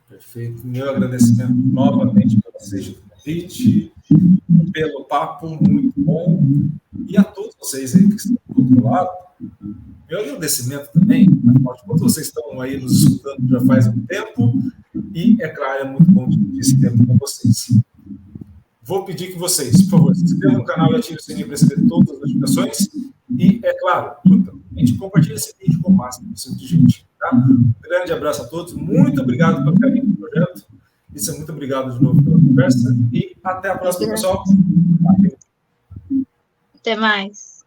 Perfeito. Meu agradecimento novamente para vocês do convite, pelo papo muito bom. E a todos vocês aí que estão do outro lado, meu agradecimento também, afinal de contas, vocês estão aí nos escutando já faz um tempo, e, é claro, é muito bom dividir esse tempo com vocês. Vou pedir que vocês, por favor, se inscrevam no canal e ativem o sininho para receber todas as notificações. E, é claro, compartilhe esse vídeo com o máximo possível de gente. Tá? Um grande abraço a todos. Muito obrigado pelo carinho do projeto. Isso, muito obrigado de novo pela conversa. E até a próxima, pessoal. Até mais.